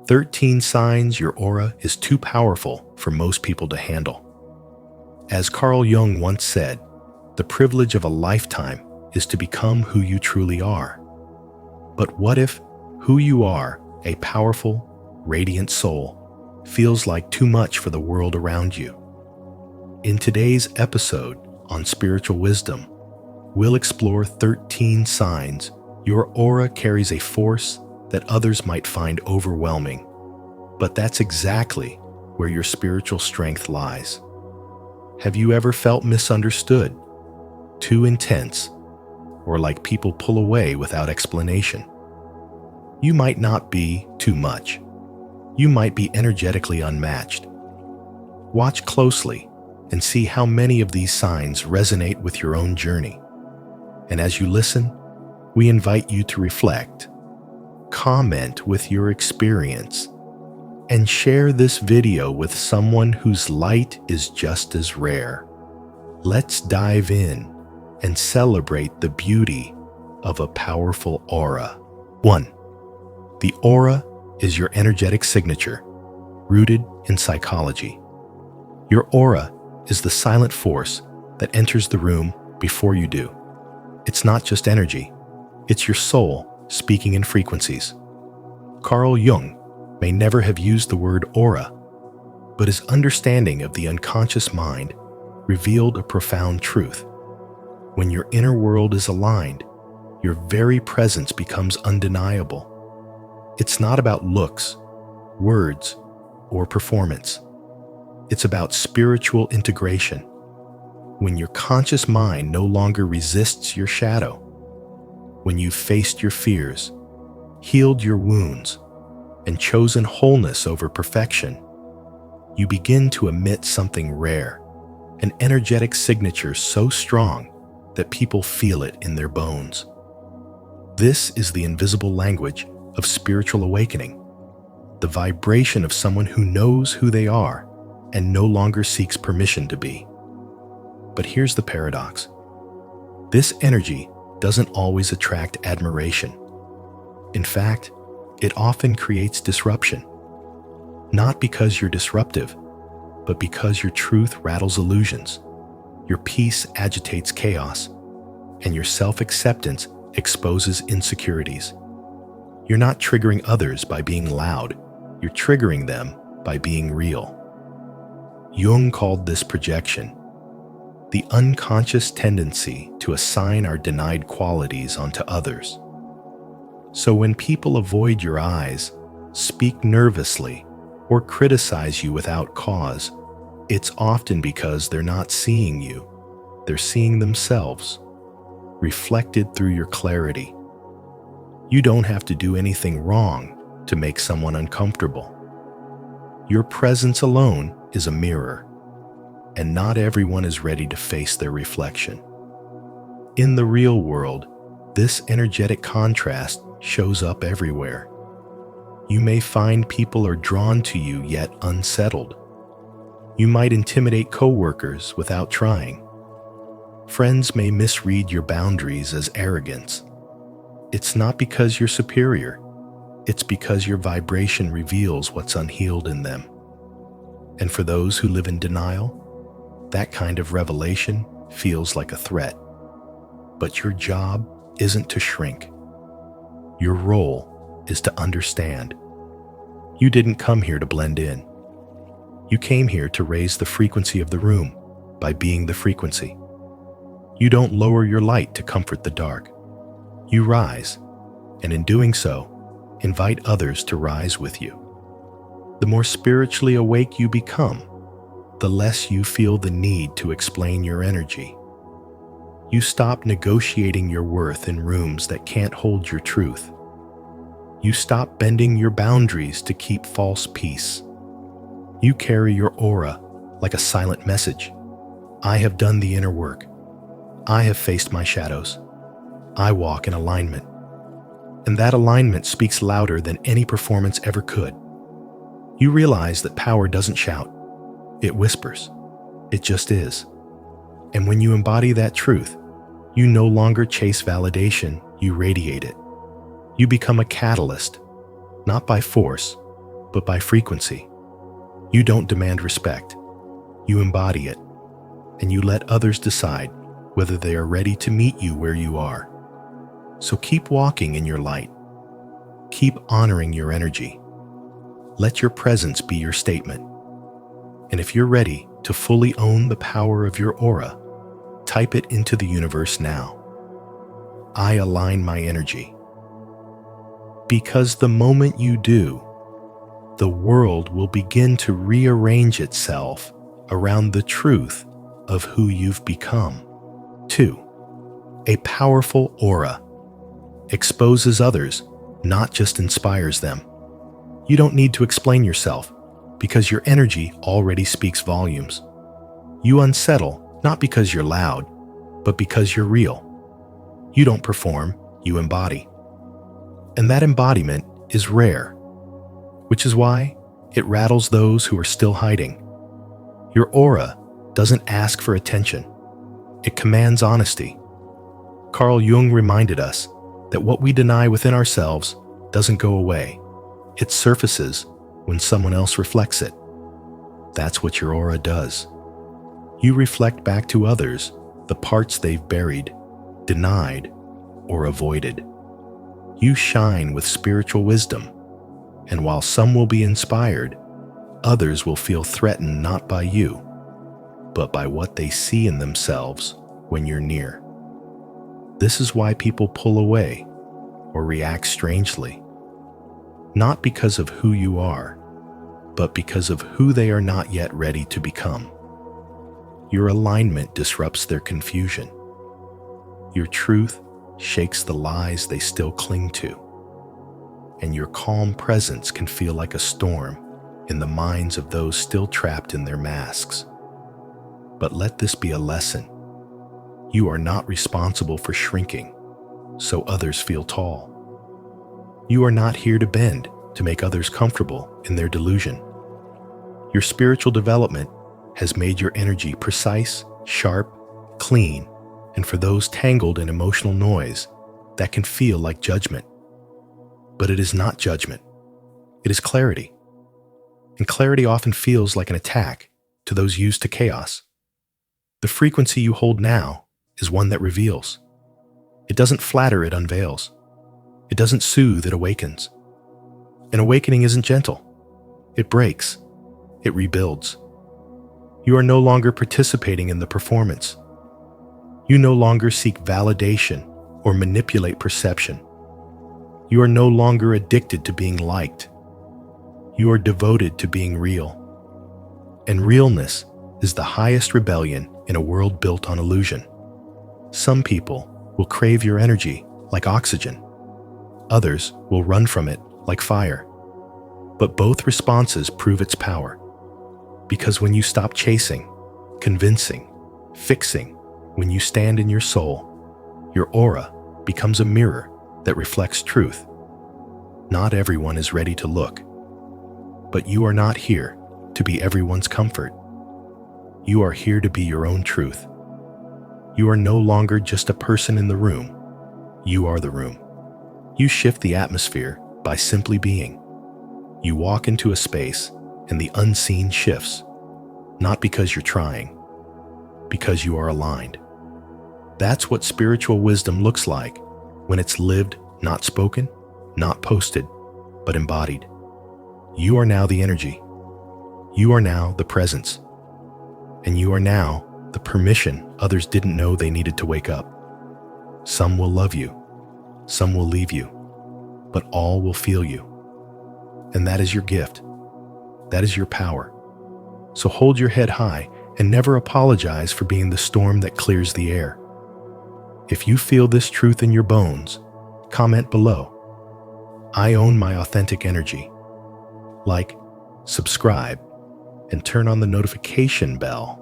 13 signs your aura is too powerful for most people to handle. As Carl Jung once said, the privilege of a lifetime is to become who you truly are. But what if who you are, a powerful, radiant soul, feels like too much for the world around you? In today's episode on spiritual wisdom, we'll explore 13 signs your aura carries a force that others might find overwhelming. But that's exactly where your spiritual strength lies. Have you ever felt misunderstood, too intense, or like people pull away without explanation? You might not be too much. You might be energetically unmatched. Watch closely and see how many of these signs resonate with your own journey. And as you listen, we invite you to reflect, comment with your experience, and share this video with someone whose light is just as rare. Let's dive in and celebrate the beauty of a powerful aura. 1. The aura is your energetic signature, rooted in psychology. Your aura is the silent force that enters the room before you do. It's not just energy, it's your soul speaking in frequencies. Carl Jung may never have used the word aura, but his understanding of the unconscious mind revealed a profound truth. When your inner world is aligned, your very presence becomes undeniable. It's not about looks, words, or performance. It's about spiritual integration. When your conscious mind no longer resists your shadow, when you've faced your fears, healed your wounds, and chosen wholeness over perfection, you begin to emit something rare, an energetic signature so strong that people feel it in their bones. This is the invisible language of spiritual awakening, the vibration of someone who knows who they are and no longer seeks permission to be. But here's the paradox. This energy doesn't always attract admiration. In fact, it often creates disruption. Not because you're disruptive, but because your truth rattles illusions, your peace agitates chaos, and your self-acceptance exposes insecurities. You're not triggering others by being loud, you're triggering them by being real. Jung called this projection, the unconscious tendency to assign our denied qualities onto others. So when people avoid your eyes, speak nervously, or criticize you without cause, it's often because they're not seeing you. They're seeing themselves, reflected through your clarity. You don't have to do anything wrong to make someone uncomfortable. Your presence alone is a mirror, and not everyone is ready to face their reflection. In the real world, this energetic contrast shows up everywhere. You may find people are drawn to you yet unsettled. You might intimidate coworkers without trying. Friends may misread your boundaries as arrogance. It's not because you're superior, it's because your vibration reveals what's unhealed in them. And for those who live in denial, that kind of revelation feels like a threat. But your job isn't to shrink. Your role is to understand. You didn't come here to blend in. You came here to raise the frequency of the room by being the frequency. You don't lower your light to comfort the dark. You rise, and in doing so, invite others to rise with you. The more spiritually awake you become, the less you feel the need to explain your energy. You stop negotiating your worth in rooms that can't hold your truth. You stop bending your boundaries to keep false peace. You carry your aura like a silent message. I have done the inner work. I have faced my shadows. I walk in alignment. And that alignment speaks louder than any performance ever could. You realize that power doesn't shout. It whispers. It just is. And when you embody that truth, you no longer chase validation, you radiate it. You become a catalyst, not by force, but by frequency. You don't demand respect. You embody it, and you let others decide whether they are ready to meet you where you are. So keep walking in your light. Keep honoring your energy. Let your presence be your statement. And if you're ready to fully own the power of your aura, type it into the universe now. I align my energy. Because the moment you do, the world will begin to rearrange itself around the truth of who you've become. 2. A powerful aura exposes others, not just inspires them. You don't need to explain yourself because your energy already speaks volumes. You unsettle not because you're loud, but because you're real. You don't perform, you embody. And that embodiment is rare, which is why it rattles those who are still hiding. Your aura doesn't ask for attention. It commands honesty. Carl Jung reminded us that what we deny within ourselves doesn't go away. It surfaces when someone else reflects it. That's what your aura does. You reflect back to others the parts they've buried, denied, or avoided. You shine with spiritual wisdom, and while some will be inspired, others will feel threatened not by you, but by what they see in themselves when you're near. This is why people pull away or react strangely, not because of who you are, but because of who they are not yet ready to become. Your alignment disrupts their confusion. Your truth shakes the lies they still cling to. And your calm presence can feel like a storm in the minds of those still trapped in their masks. But let this be a lesson. You are not responsible for shrinking, so others feel tall. You are not here to bend to make others comfortable in their delusion. Your spiritual development has made your energy precise, sharp, clean, and for those tangled in emotional noise, that can feel like judgment. But it is not judgment. It is clarity. And clarity often feels like an attack to those used to chaos. The frequency you hold now is one that reveals. It doesn't flatter, it unveils. It doesn't soothe, it awakens. An awakening isn't gentle. It breaks. It rebuilds. You are no longer participating in the performance. You no longer seek validation or manipulate perception. You are no longer addicted to being liked. You are devoted to being real. And realness is the highest rebellion in a world built on illusion. Some people will crave your energy like oxygen. Others will run from it like fire. But both responses prove its power. Because when you stop chasing, convincing, fixing, when you stand in your soul, your aura becomes a mirror that reflects truth. Not everyone is ready to look. But you are not here to be everyone's comfort. You are here to be your own truth. You are no longer just a person in the room. You are the room. You shift the atmosphere by simply being. You walk into a space and the unseen shifts, not because you're trying, because you are aligned. That's what spiritual wisdom looks like when it's lived, not spoken, not posted, but embodied. You are now the energy. You are now the presence. And you are now the permission others didn't know they needed to wake up. Some will love you. Some will leave you. But all will feel you. And that is your gift. That is your power. So hold your head high and never apologize for being the storm that clears the air. If you feel this truth in your bones, comment below. I own my authentic energy. Like, subscribe, and turn on the notification bell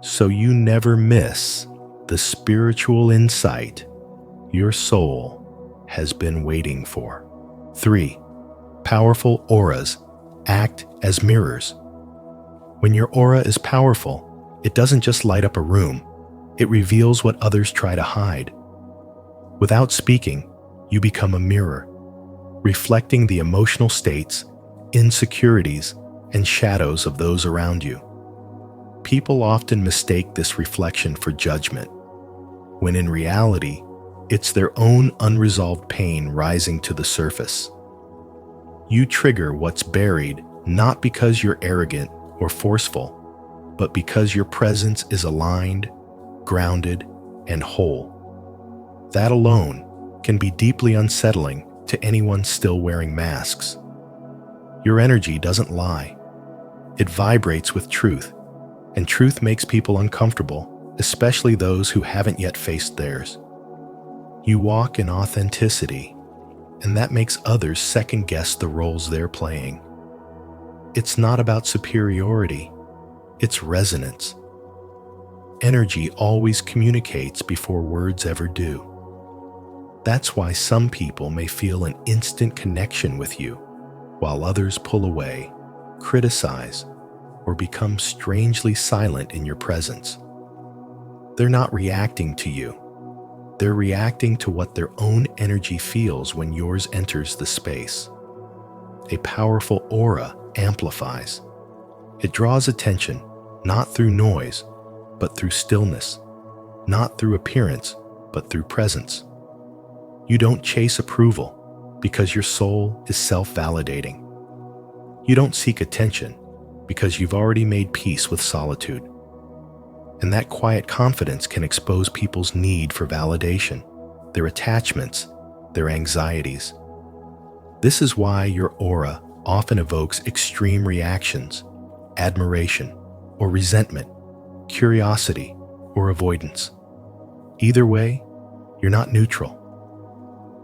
so you never miss the spiritual insight your soul has been waiting for. 3. Powerful auras act as mirrors. When your aura is powerful, it doesn't just light up a room, it reveals what others try to hide. Without speaking, you become a mirror, reflecting the emotional states, insecurities, and shadows of those around you. People often mistake this reflection for judgment, when in reality, it's their own unresolved pain rising to the surface. You trigger what's buried not because you're arrogant or forceful, but because your presence is aligned, grounded, and whole. That alone can be deeply unsettling to anyone still wearing masks. Your energy doesn't lie. It vibrates with truth, and truth makes people uncomfortable, especially those who haven't yet faced theirs. You walk in authenticity, and that makes others second-guess the roles they're playing. It's not about superiority, it's resonance. Energy always communicates before words ever do. That's why some people may feel an instant connection with you, while others pull away, criticize, or become strangely silent in your presence. They're not reacting to you. They're reacting to what their own energy feels when yours enters the space. A powerful aura amplifies. It draws attention, not through noise, but through stillness, not through appearance, but through presence. You don't chase approval because your soul is self-validating. You don't seek attention because you've already made peace with solitude. And that quiet confidence can expose people's need for validation, their attachments, their anxieties. This is why your aura often evokes extreme reactions, admiration or resentment, curiosity or avoidance. Either way, you're not neutral.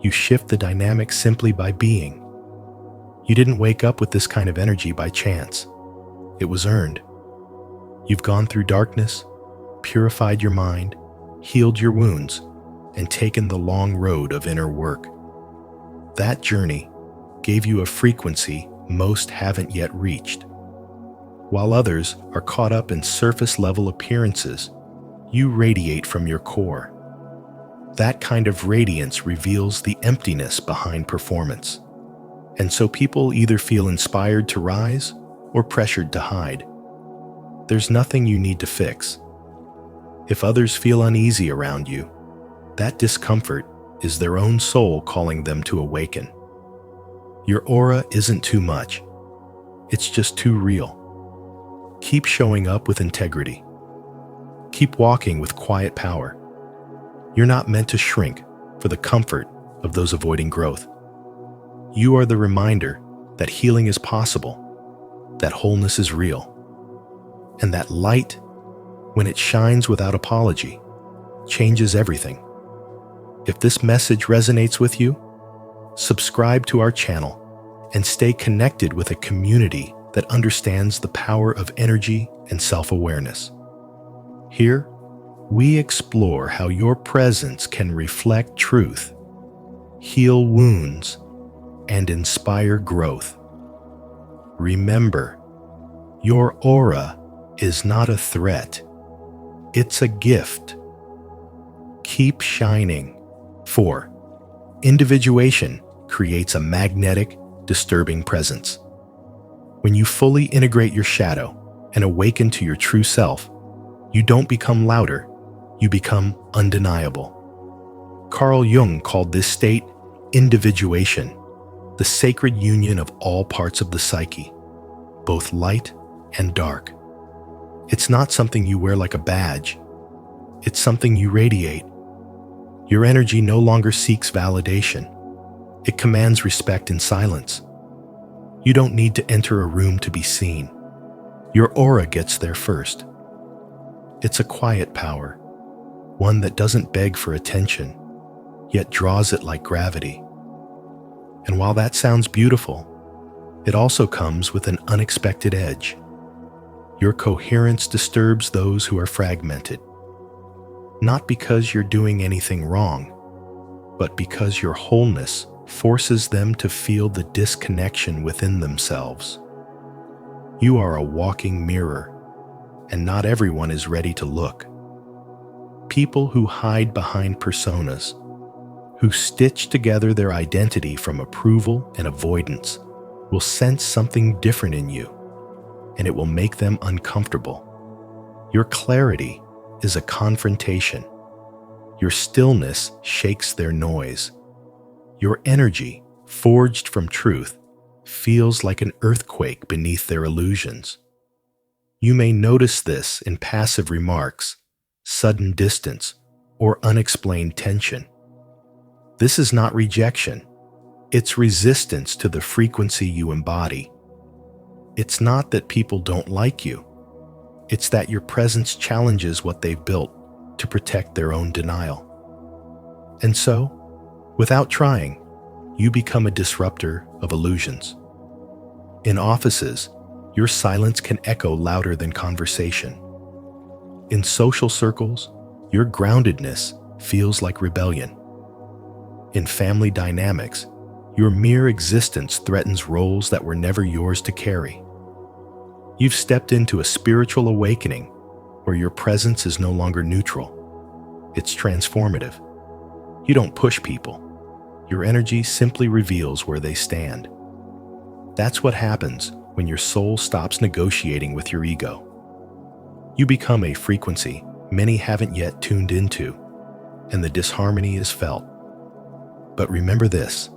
You shift the dynamic simply by being. You didn't wake up with this kind of energy by chance. It was earned. You've gone through darkness, purified your mind, healed your wounds, and taken the long road of inner work. That journey gave you a frequency most haven't yet reached. While others are caught up in surface-level appearances, you radiate from your core. That kind of radiance reveals the emptiness behind performance. And so people either feel inspired to rise or pressured to hide. There's nothing you need to fix. If others feel uneasy around you, that discomfort is their own soul calling them to awaken. Your aura isn't too much. It's just too real. Keep showing up with integrity. Keep walking with quiet power. You're not meant to shrink for the comfort of those avoiding growth. You are the reminder that healing is possible, that wholeness is real, and that light, when it shines without apology, changes everything. If this message resonates with you, subscribe to our channel and stay connected with a community that understands the power of energy and self-awareness. Here, we explore how your presence can reflect truth, heal wounds, and inspire growth. Remember, your aura is not a threat. It's a gift. Keep shining. 4. Individuation creates a magnetic, disturbing presence. When you fully integrate your shadow and awaken to your true self, you don't become louder, you become undeniable. Carl Jung called this state individuation, the sacred union of all parts of the psyche, both light and dark. It's not something you wear like a badge. It's something you radiate. Your energy no longer seeks validation. It commands respect in silence. You don't need to enter a room to be seen. Your aura gets there first. It's a quiet power, one that doesn't beg for attention, yet draws it like gravity. And while that sounds beautiful, it also comes with an unexpected edge. Your coherence disturbs those who are fragmented. Not because you're doing anything wrong, but because your wholeness forces them to feel the disconnection within themselves. You are a walking mirror, and not everyone is ready to look. People who hide behind personas, who stitch together their identity from approval and avoidance, will sense something different in you, and it will make them uncomfortable. Your clarity is a confrontation. Your stillness shakes their noise. Your energy, forged from truth, feels like an earthquake beneath their illusions. You may notice this in passive remarks, sudden distance, or unexplained tension. This is not rejection. It's resistance to the frequency you embody. It's not that people don't like you. It's that your presence challenges what they've built to protect their own denial. And so, without trying, you become a disruptor of illusions. In offices, your silence can echo louder than conversation. In social circles, your groundedness feels like rebellion. In family dynamics, your mere existence threatens roles that were never yours to carry. You've stepped into a spiritual awakening where your presence is no longer neutral. It's transformative. You don't push people. Your energy simply reveals where they stand. That's what happens when your soul stops negotiating with your ego. You become a frequency many haven't yet tuned into, and the disharmony is felt. But remember this: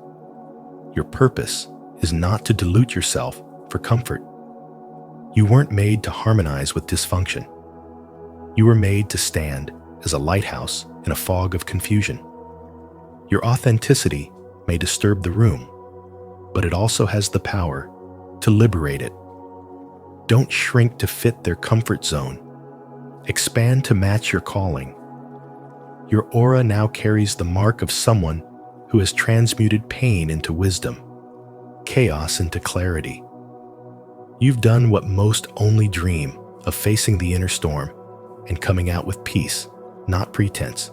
your purpose is not to dilute yourself for comfort. You weren't made to harmonize with dysfunction. You were made to stand as a lighthouse in a fog of confusion. Your authenticity may disturb the room, but it also has the power to liberate it. Don't shrink to fit their comfort zone. Expand to match your calling. Your aura now carries the mark of someone who has transmuted pain into wisdom, chaos into clarity. You've done what most only dream of, facing the inner storm and coming out with peace, not pretense.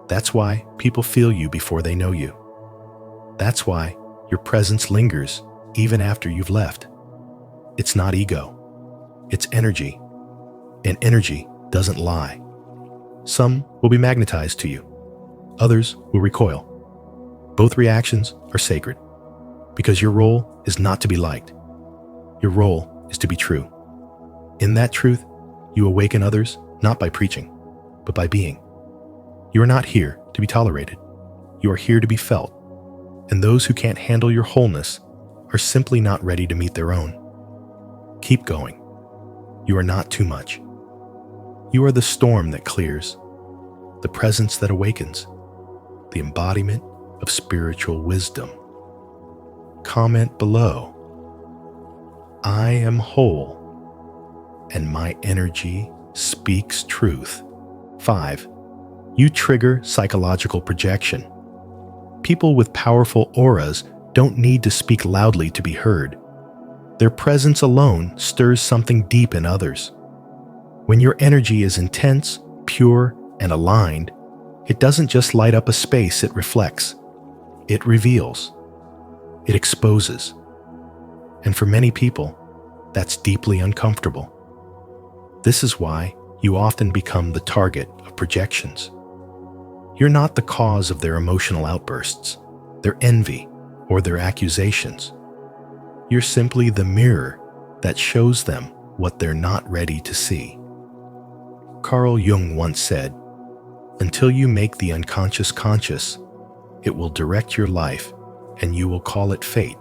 That's why people feel you before they know you. That's why your presence lingers even after you've left. It's not ego, it's energy. And energy doesn't lie. Some will be magnetized to you. Others will recoil. Both reactions are sacred, because your role is not to be liked. Your role is to be true. In that truth, you awaken others not by preaching, but by being. You are not here to be tolerated. You are here to be felt. And those who can't handle your wholeness are simply not ready to meet their own. Keep going. You are not too much. You are the storm that clears, the presence that awakens, the embodiment of spiritual wisdom. Comment below: I am whole, and my energy speaks truth. 5. You trigger psychological projection. People with powerful auras don't need to speak loudly to be heard. Their presence alone stirs something deep in others. When your energy is intense, pure, and aligned, it doesn't just light up a space, it reflects. It reveals. It exposes. And for many people, that's deeply uncomfortable. This is why you often become the target of projections. You're not the cause of their emotional outbursts, their envy, or their accusations. You're simply the mirror that shows them what they're not ready to see. Carl Jung once said, "Until you make the unconscious conscious, it will direct your life and you will call it fate."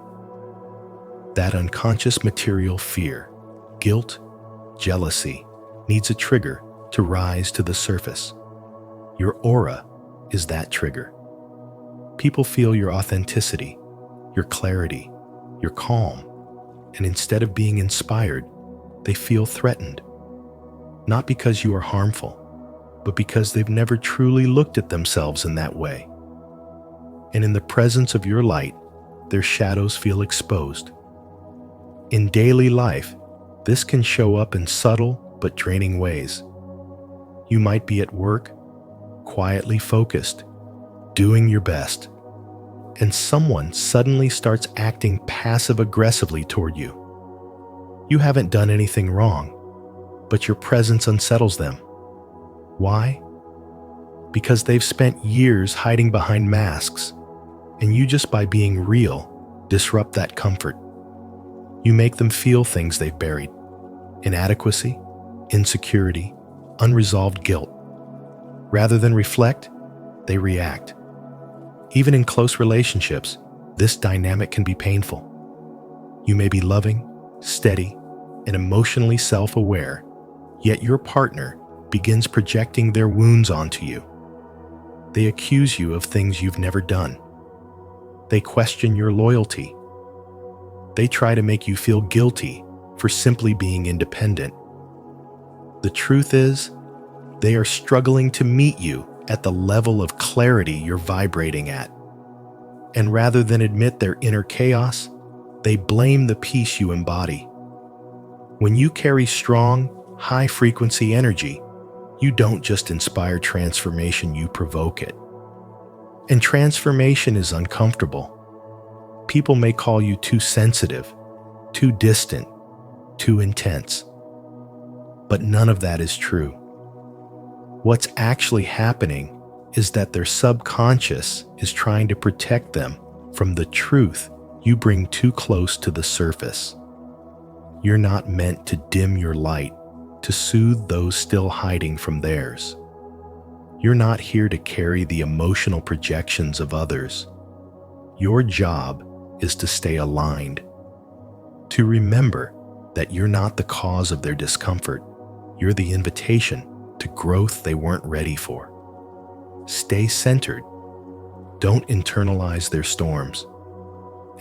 That unconscious material fear, guilt, jealousy needs a trigger to rise to the surface. Your aura is that trigger. People feel your authenticity, your clarity, your calm, and instead of being inspired, they feel threatened. Not because you are harmful, but because they've never truly looked at themselves in that way. And in the presence of your light, their shadows feel exposed. In daily life, this can show up in subtle but draining ways. You might be at work, quietly focused, doing your best, and someone suddenly starts acting passive-aggressively toward you. You haven't done anything wrong, but your presence unsettles them. Why? Because they've spent years hiding behind masks, and you, just by being real, disrupt that comfort. You make them feel things they've buried: inadequacy, insecurity, unresolved guilt. Rather than reflect, they react. Even in close relationships, this dynamic can be painful. You may be loving, steady, and emotionally self-aware, yet your partner begins projecting their wounds onto you. They accuse you of things you've never done. They question your loyalty. They try to make you feel guilty for simply being independent. The truth is, they are struggling to meet you at the level of clarity you're vibrating at. And rather than admit their inner chaos, they blame the peace you embody. When you carry strong, high-frequency energy, you don't just inspire transformation, you provoke it. And transformation is uncomfortable. People may call you too sensitive, too distant, too intense. But none of that is true. What's actually happening is that their subconscious is trying to protect them from the truth you bring too close to the surface. You're not meant to dim your light to soothe those still hiding from theirs. You're not here to carry the emotional projections of others. Your job is to stay aligned, to remember that you're not the cause of their discomfort. You're the invitation to growth they weren't ready for. Stay centered. Don't internalize their storms,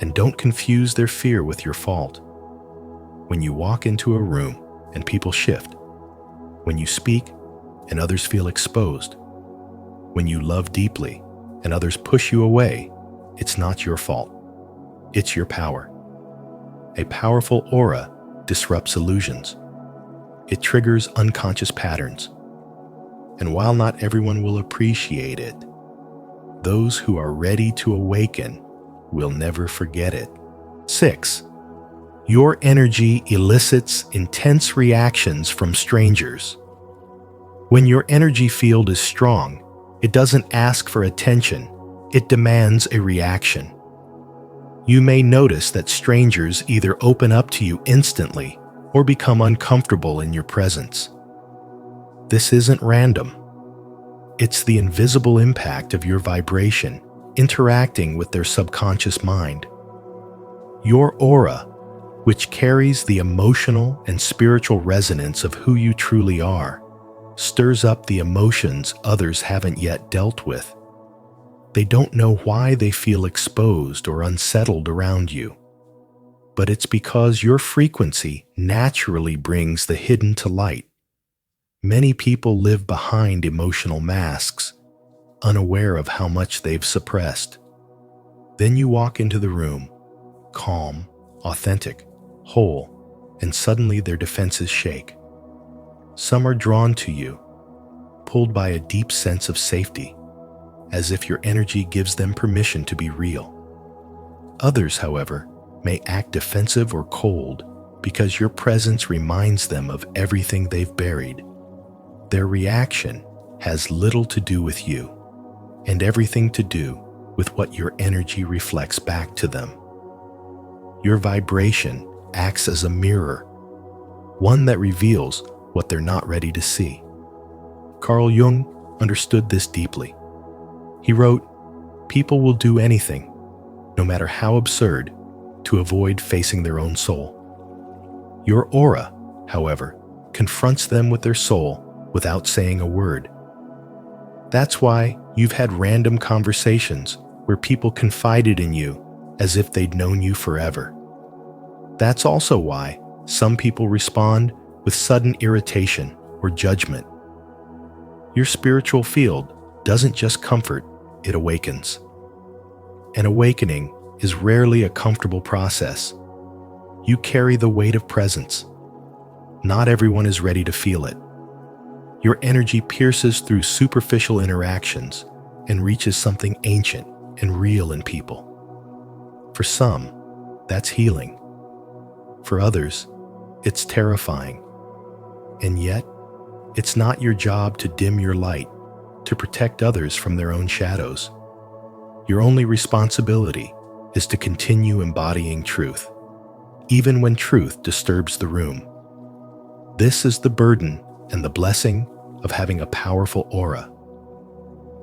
and don't confuse their fear with your fault. When you walk into a room and people shift, when you speak and others feel exposed, when you love deeply and others push you away, it's not your fault. It's your power. A powerful aura disrupts illusions. It triggers unconscious patterns. And while not everyone will appreciate it, those who are ready to awaken will never forget it. 6. Your energy elicits intense reactions from strangers. When your energy field is strong, it doesn't ask for attention, it demands a reaction. You may notice that strangers either open up to you instantly or become uncomfortable in your presence. This isn't random. It's the invisible impact of your vibration interacting with their subconscious mind. Your aura, which carries the emotional and spiritual resonance of who you truly are, stirs up the emotions others haven't yet dealt with. They don't know why they feel exposed or unsettled around you, but it's because your frequency naturally brings the hidden to light. Many people live behind emotional masks, unaware of how much they've suppressed. Then you walk into the room, calm, authentic, whole, and suddenly their defenses shake. Some are drawn to you, pulled by a deep sense of safety, as if your energy gives them permission to be real. Others, however, may act defensive or cold because your presence reminds them of everything they've buried. Their reaction has little to do with you, and everything to do with what your energy reflects back to them. Your vibration acts as a mirror, one that reveals what they're not ready to see. Carl Jung understood this deeply. He wrote, "People will do anything, no matter how absurd, to avoid facing their own soul. Your aura, however, confronts them with their soul without saying a word. That's why you've had random conversations where people confided in you as if they'd known you forever. That's also why some people respond with sudden irritation or judgment. Your spiritual field doesn't just comfort, it awakens. An awakening is rarely a comfortable process. You carry the weight of presence. Not everyone is ready to feel it. Your energy pierces through superficial interactions and reaches something ancient and real in people. For some, that's healing. For others, it's terrifying. And yet, it's not your job to dim your light, to protect others from their own shadows. Your only responsibility is to continue embodying truth, even when truth disturbs the room. This is the burden and the blessing of having a powerful aura.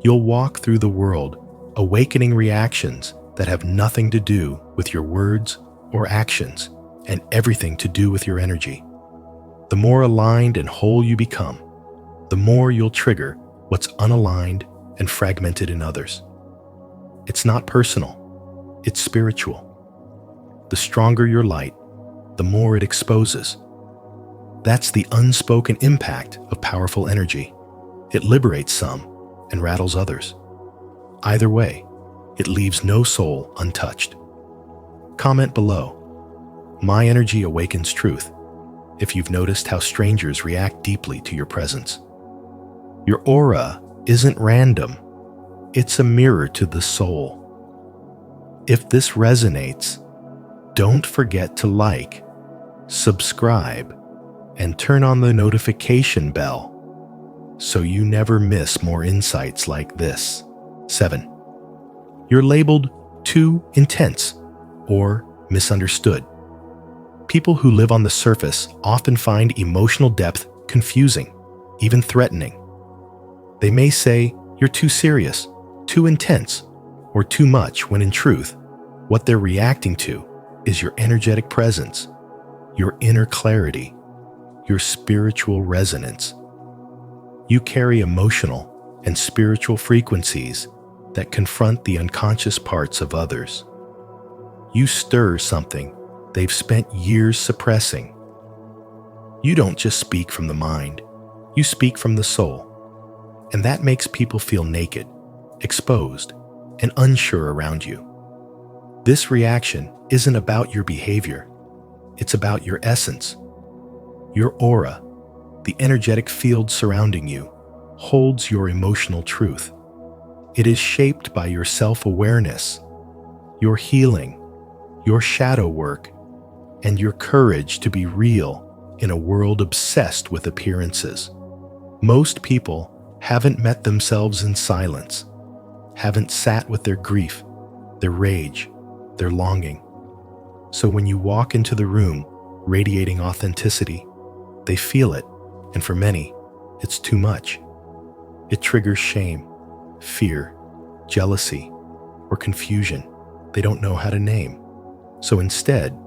You'll walk through the world awakening reactions that have nothing to do with your words or actions and everything to do with your energy. The more aligned and whole you become, the more you'll trigger what's unaligned and fragmented in others. It's not personal, it's spiritual. The stronger your light, the more it exposes. That's the unspoken impact of powerful energy. It liberates some and rattles others. Either way, it leaves no soul untouched. Comment below. My energy awakens truth, if you've noticed how strangers react deeply to your presence. Your aura isn't random. It's a mirror to the soul. If this resonates, don't forget to like, subscribe, and turn on the notification bell so you never miss more insights like this. 7. You're labeled too intense or misunderstood. People who live on the surface often find emotional depth confusing, even threatening. They may say you're too serious, too intense, or too much when in truth, what they're reacting to is your energetic presence, your inner clarity, your spiritual resonance. You carry emotional and spiritual frequencies that confront the unconscious parts of others. You stir something they've spent years suppressing. You don't just speak from the mind, you speak from the soul. And that makes people feel naked, exposed, and unsure around you. This reaction isn't about your behavior, it's about your essence. Your aura, the energetic field surrounding you, holds your emotional truth. It is shaped by your self-awareness, your healing, your shadow work, and your courage to be real in a world obsessed with appearances. Most people haven't met themselves in silence, haven't sat with their grief, their rage, their longing. So when you walk into the room radiating authenticity, they feel it, and for many, it's too much. It triggers shame, fear, jealousy, or confusion they don't know how to name. So instead,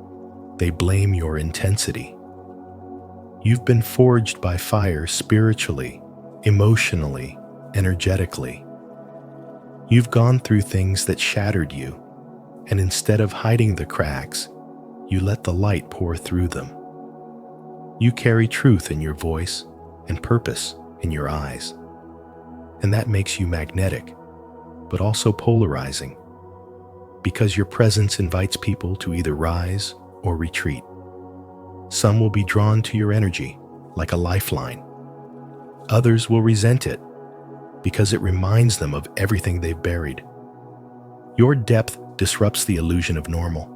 they blame your intensity. You've been forged by fire spiritually, emotionally, energetically. You've gone through things that shattered you, and instead of hiding the cracks, you let the light pour through them. You carry truth in your voice and purpose in your eyes. And that makes you magnetic, but also polarizing, because your presence invites people to either rise or retreat. Some will be drawn to your energy like a lifeline. Others will resent it because it reminds them of everything they've buried. Your depth disrupts the illusion of normal.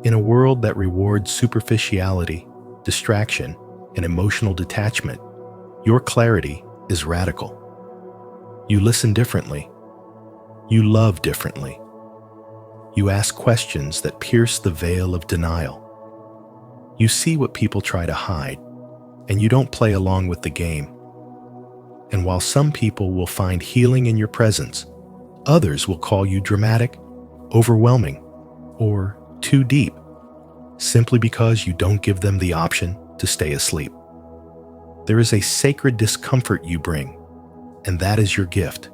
In a world that rewards superficiality, distraction, and emotional detachment, your clarity is radical. You listen differently. You love differently. You ask questions that pierce the veil of denial. You see what people try to hide, and you don't play along with the game. And while some people will find healing in your presence, others will call you dramatic, overwhelming, or too deep, simply because you don't give them the option to stay asleep. There is a sacred discomfort you bring, and that is your gift.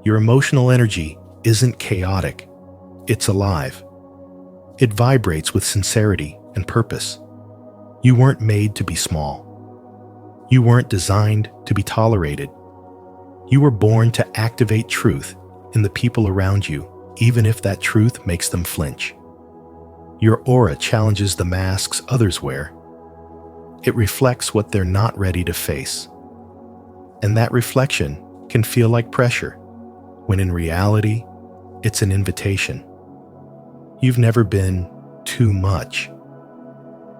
Your emotional energy isn't chaotic, it's alive. It vibrates with sincerity and purpose. You weren't made to be small. You weren't designed to be tolerated. You were born to activate truth in the people around you, even if that truth makes them flinch. Your aura challenges the masks others wear. It reflects what they're not ready to face. And that reflection can feel like pressure, when in reality, it's an invitation. You've never been too much.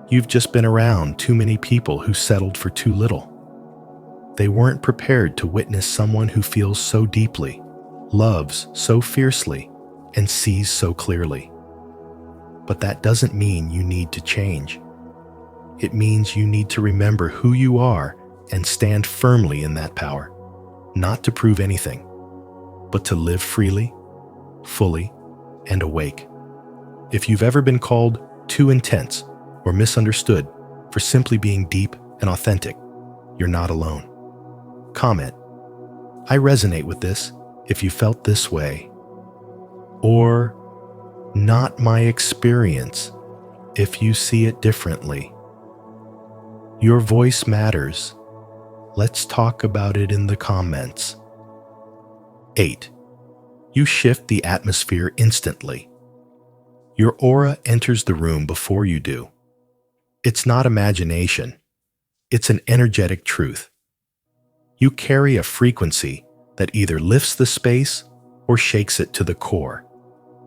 You've just been around too many people who settled for too little. They weren't prepared to witness someone who feels so deeply, loves so fiercely, and sees so clearly. But that doesn't mean you need to change. It means you need to remember who you are and stand firmly in that power, not to prove anything, but to live freely, fully, and awake. If you've ever been called too intense or misunderstood for simply being deep and authentic, you're not alone. Comment, "I resonate with this," if you felt this way. Or, "Not my experience," if you see it differently. Your voice matters. Let's talk about it in the comments. 8. You shift the atmosphere instantly. Your aura enters the room before you do. It's not imagination. It's an energetic truth. You carry a frequency that either lifts the space or shakes it to the core,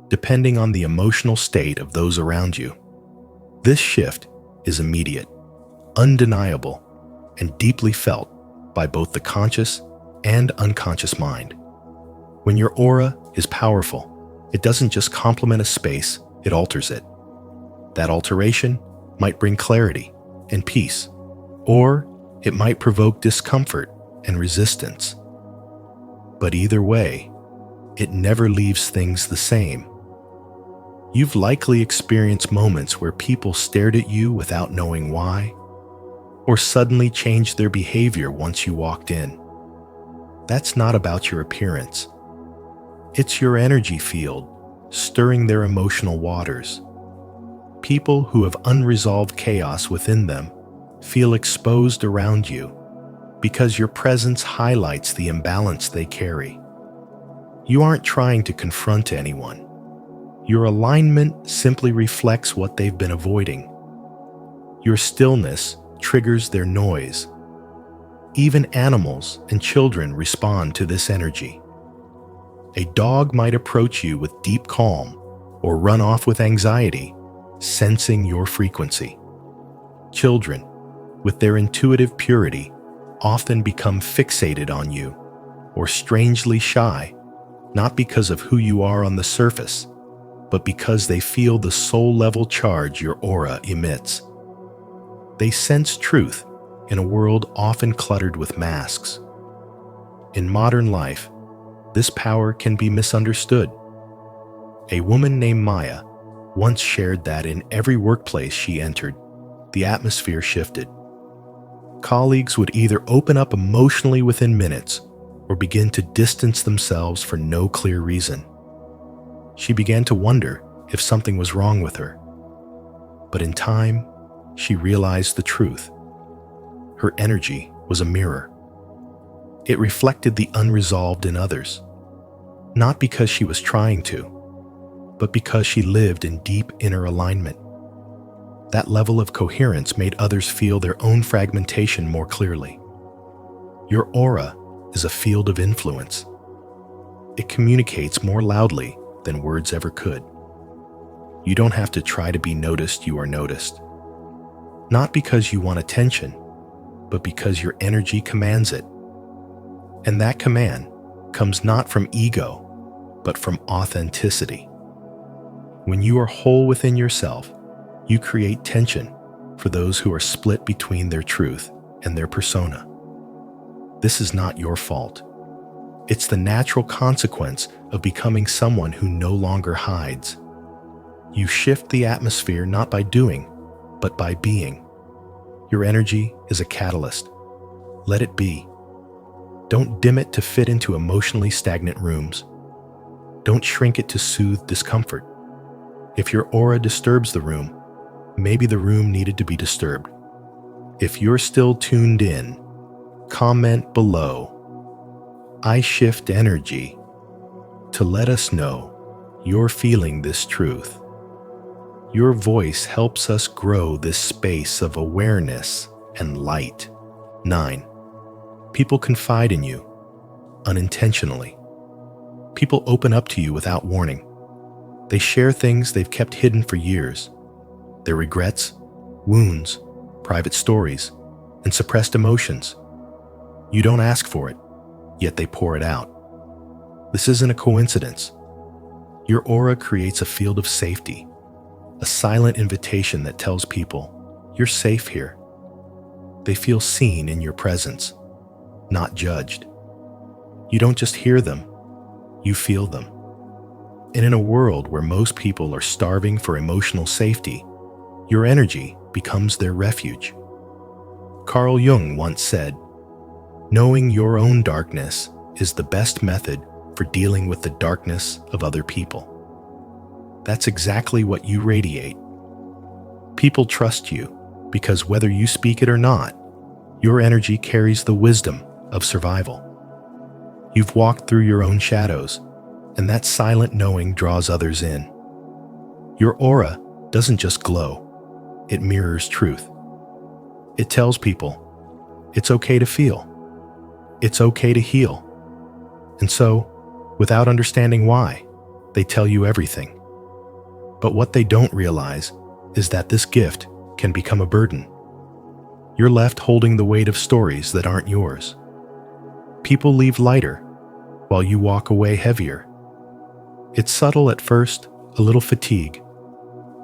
depending on the emotional state of those around you. This shift is immediate, undeniable, and deeply felt by both the conscious and unconscious mind. When your aura is powerful, it doesn't just complement a space, it alters it. That alteration might bring clarity and peace, or it might provoke discomfort and resistance. But either way, it never leaves things the same. You've likely experienced moments where people stared at you without knowing why, or suddenly changed their behavior once you walked in. That's not about your appearance. It's your energy field, stirring their emotional waters. People who have unresolved chaos within them feel exposed around you because your presence highlights the imbalance they carry. You aren't trying to confront anyone. Your alignment simply reflects what they've been avoiding. Your stillness triggers their noise. Even animals and children respond to this energy. A dog might approach you with deep calm or run off with anxiety, sensing your frequency. Children, with their intuitive purity, often become fixated on you or strangely shy, not because of who you are on the surface, but because they feel the soul-level charge your aura emits. They sense truth in a world often cluttered with masks. In modern life, this power can be misunderstood. A woman named Maya once shared that in every workplace she entered, the atmosphere shifted. Colleagues would either open up emotionally within minutes or begin to distance themselves for no clear reason. She began to wonder if something was wrong with her. But in time, she realized the truth. Her energy was a mirror. It reflected the unresolved in others, not because she was trying to, but because she lived in deep inner alignment. That level of coherence made others feel their own fragmentation more clearly. Your aura is a field of influence. It communicates more loudly than words ever could. You don't have to try to be noticed, you are noticed. Not because you want attention, but because your energy commands it. And that command comes not from ego, but from authenticity. When you are whole within yourself, you create tension for those who are split between their truth and their persona. This is not your fault. It's the natural consequence of becoming someone who no longer hides. You shift the atmosphere not by doing, but by being. Your energy is a catalyst. Let it be. Don't dim it to fit into emotionally stagnant rooms. Don't shrink it to soothe discomfort. If your aura disturbs the room, maybe the room needed to be disturbed. If you're still tuned in, comment below, "I shift energy," to let us know you're feeling this truth. Your voice helps us grow this space of awareness and light. 9. People confide in you unintentionally. People open up to you without warning. They share things they've kept hidden for years. Their regrets, wounds, private stories, and suppressed emotions. You don't ask for it, yet they pour it out. This isn't a coincidence. Your aura creates a field of safety, a silent invitation that tells people, you're safe here. They feel seen in your presence, not judged. You don't just hear them, you feel them. And in a world where most people are starving for emotional safety, your energy becomes their refuge. Carl Jung once said, knowing your own darkness is the best method for dealing with the darkness of other people. That's exactly what you radiate. People trust you because whether you speak it or not, your energy carries the wisdom of survival. You've walked through your own shadows, and that silent knowing draws others in. Your aura doesn't just glow, it mirrors truth. It tells people, it's okay to feel. It's okay to heal. And so, without understanding why, they tell you everything. But what they don't realize is that this gift can become a burden. You're left holding the weight of stories that aren't yours. People leave lighter, while you walk away heavier. It's subtle at first, a little fatigue,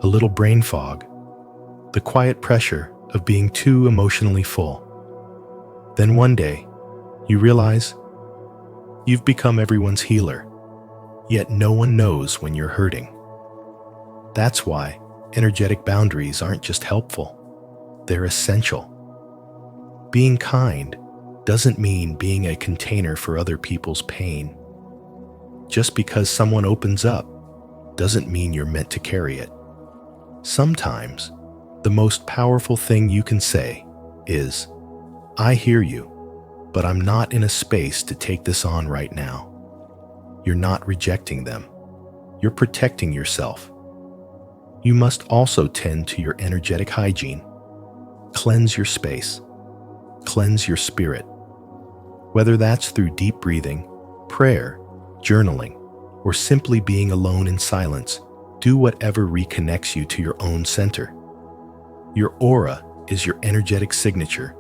a little brain fog, the quiet pressure of being too emotionally full. Then one day, you realize you've become everyone's healer, yet no one knows when you're hurting. That's why energetic boundaries aren't just helpful, they're essential. Being kind doesn't mean being a container for other people's pain. Just because someone opens up doesn't mean you're meant to carry it. Sometimes, the most powerful thing you can say is, I hear you, but I'm not in a space to take this on right now. You're not rejecting them. You're protecting yourself. You must also tend to your energetic hygiene. Cleanse your space. Cleanse your spirit. Whether that's through deep breathing, prayer, journaling, or simply being alone in silence, do whatever reconnects you to your own center. Your aura is your energetic signature,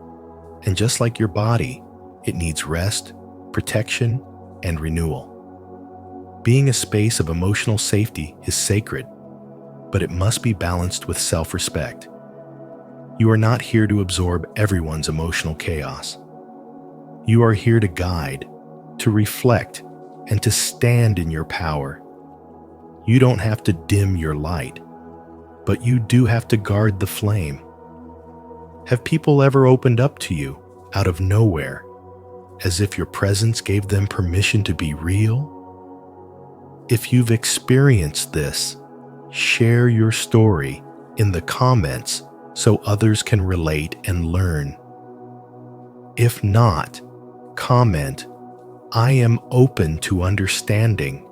and just like your body, it needs rest, protection, and renewal. Being a space of emotional safety is sacred, but it must be balanced with self-respect. You are not here to absorb everyone's emotional chaos. You are here to guide, to reflect, and to stand in your power. You don't have to dim your light, but you do have to guard the flame. Have people ever opened up to you out of nowhere, as if your presence gave them permission to be real? If you've experienced this, share your story in the comments so others can relate and learn. If not, comment, I am open to understanding,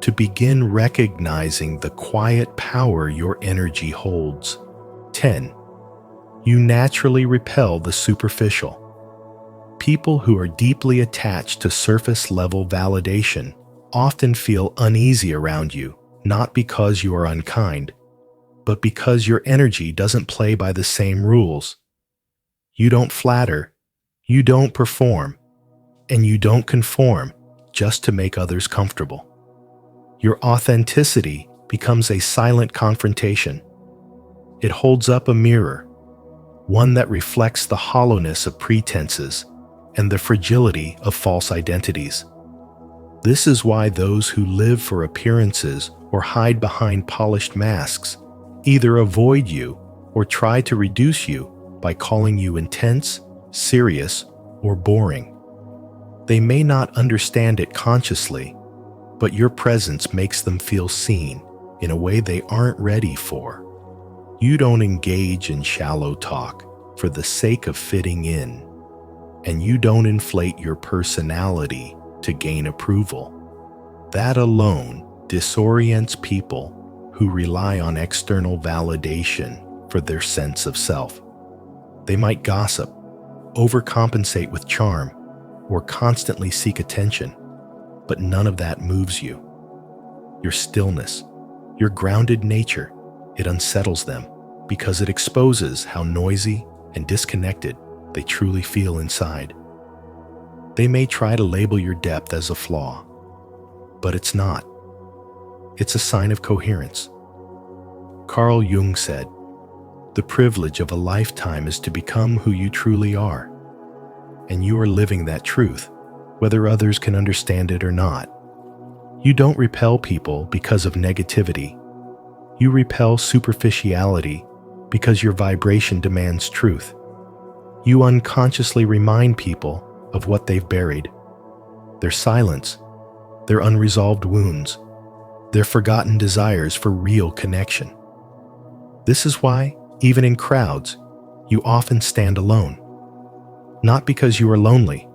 to begin recognizing the quiet power your energy holds. 10. You naturally repel the superficial. People who are deeply attached to surface-level validation often feel uneasy around you, not because you are unkind, but because your energy doesn't play by the same rules. You don't flatter, you don't perform, and you don't conform just to make others comfortable. Your authenticity becomes a silent confrontation. It holds up a mirror, one that reflects the hollowness of pretenses and the fragility of false identities. This is why those who live for appearances or hide behind polished masks either avoid you or try to reduce you by calling you intense, serious, or boring. They may not understand it consciously, but your presence makes them feel seen in a way they aren't ready for. You don't engage in shallow talk for the sake of fitting in, and you don't inflate your personality to gain approval. That alone disorients people who rely on external validation for their sense of self. They might gossip, overcompensate with charm, or constantly seek attention, but none of that moves you. Your stillness, your grounded nature, it unsettles them because it exposes how noisy and disconnected they truly feel inside. They may try to label your depth as a flaw, but it's not. It's a sign of coherence. Carl Jung said, "The privilege of a lifetime is to become who you truly are." And you are living that truth, whether others can understand it or not. You don't repel people because of negativity. You repel superficiality because your vibration demands truth. You unconsciously remind people of what they've buried: their silence, their unresolved wounds, their forgotten desires for real connection. This is why, even in crowds, you often stand alone. Not because you are lonely,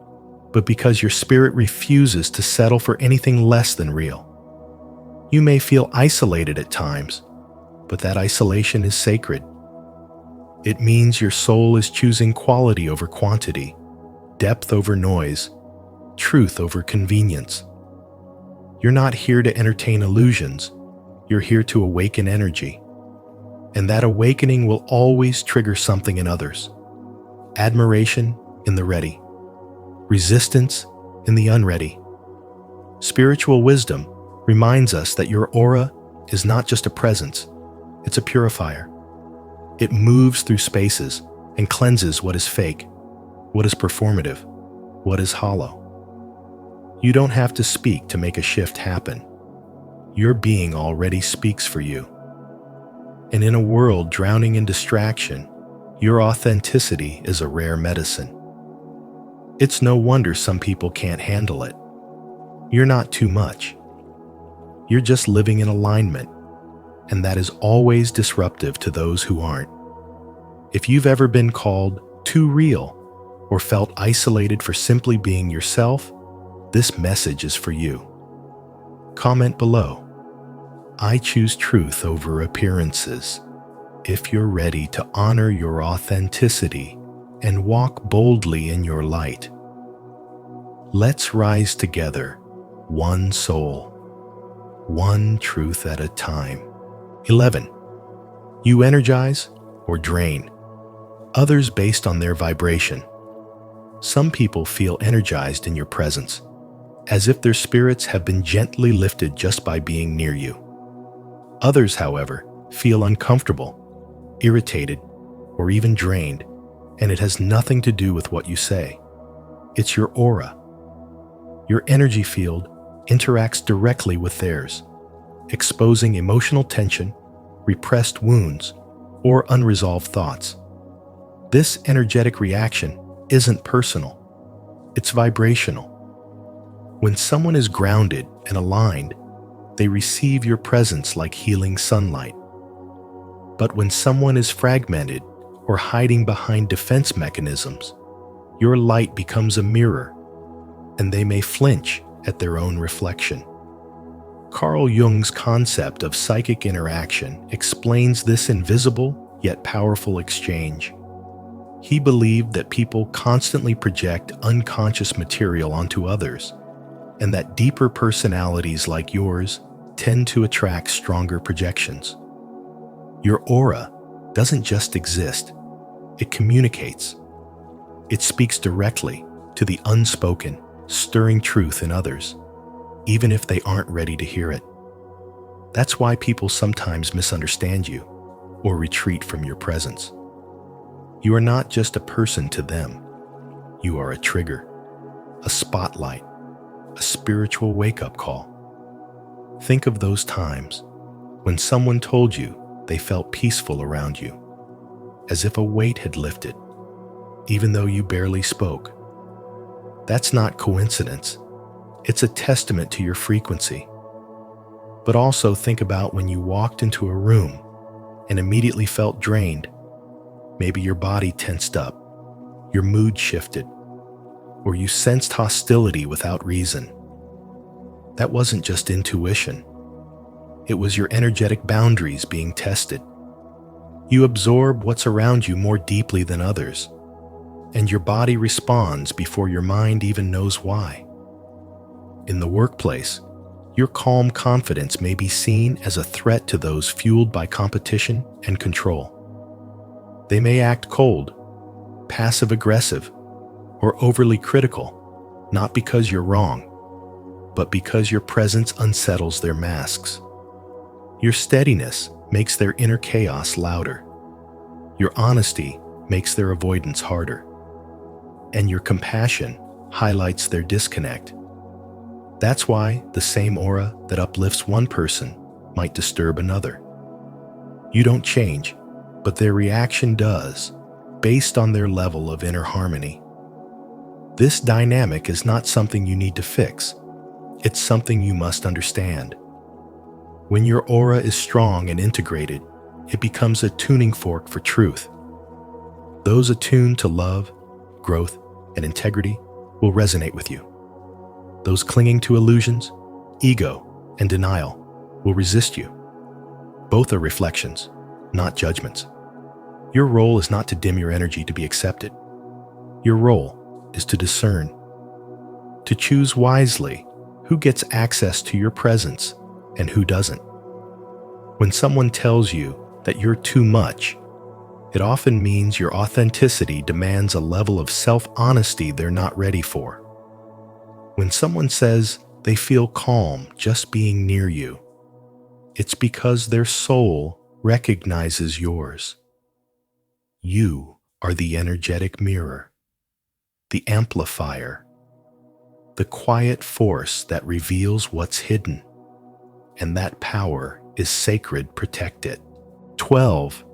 but because your spirit refuses to settle for anything less than real. You may feel isolated at times, but that isolation is sacred. It means your soul is choosing quality over quantity, depth over noise, truth over convenience. You're not here to entertain illusions, you're here to awaken energy. And that awakening will always trigger something in others: admiration in the ready, resistance in the unready. Spiritual wisdom reminds us that your aura is not just a presence, it's a purifier. It moves through spaces and cleanses what is fake, what is performative, what is hollow. You don't have to speak to make a shift happen. Your being already speaks for you. And in a world drowning in distraction, your authenticity is a rare medicine. It's no wonder some people can't handle it. You're not too much. You're just living in alignment, and that is always disruptive to those who aren't. If you've ever been called too real or felt isolated for simply being yourself, this message is for you. Comment below. I choose truth over appearances. If you're ready to honor your authenticity and walk boldly in your light. Let's rise together, one soul, one truth at a time. 11. You energize or drain others based on their vibration. Some people feel energized in your presence, as if their spirits have been gently lifted just by being near you. Others, however, feel uncomfortable, irritated, or even drained, and it has nothing to do with what you say. It's your aura. Your energy field interacts directly with theirs, exposing emotional tension, repressed wounds, or unresolved thoughts. This energetic reaction isn't personal, it's vibrational. When someone is grounded and aligned, they receive your presence like healing sunlight. But when someone is fragmented or hiding behind defense mechanisms, your light becomes a mirror, and they may flinch at their own reflection. Carl Jung's concept of psychic interaction explains this invisible yet powerful exchange. He believed that people constantly project unconscious material onto others, and that deeper personalities like yours tend to attract stronger projections. Your aura doesn't just exist, it communicates. It speaks directly to the unspoken, stirring truth in others, even if they aren't ready to hear it. That's why people sometimes misunderstand you or retreat from your presence. You are not just a person to them. You are a trigger, a spotlight, a spiritual wake-up call. Think of those times when someone told you they felt peaceful around you, as if a weight had lifted, even though you barely spoke. That's not coincidence. It's a testament to your frequency. But also think about when you walked into a room and immediately felt drained. Maybe your body tensed up, your mood shifted, or you sensed hostility without reason. That wasn't just intuition. It was your energetic boundaries being tested. You absorb what's around you more deeply than others, and your body responds before your mind even knows why. In the workplace, your calm confidence may be seen as a threat to those fueled by competition and control. They may act cold, passive-aggressive, or overly critical, not because you're wrong, but because your presence unsettles their masks. Your steadiness makes their inner chaos louder. Your honesty makes their avoidance harder. And your compassion highlights their disconnect. That's why the same aura that uplifts one person might disturb another. You don't change, but their reaction does, based on their level of inner harmony. This dynamic is not something you need to fix. It's something you must understand. When your aura is strong and integrated, it becomes a tuning fork for truth. Those attuned to love, growth, and integrity will resonate with you. Those clinging to illusions, ego, and denial will resist you. Both are reflections, not judgments. Your role is not to dim your energy to be accepted. Your role is to discern, to choose wisely who gets access to your presence and who doesn't. When someone tells you that you're too much, it often means your authenticity demands a level of self-honesty they're not ready for. When someone says they feel calm just being near you, it's because their soul recognizes yours. You are the energetic mirror, the amplifier, the quiet force that reveals what's hidden, and that power is sacred. Protect it. 12.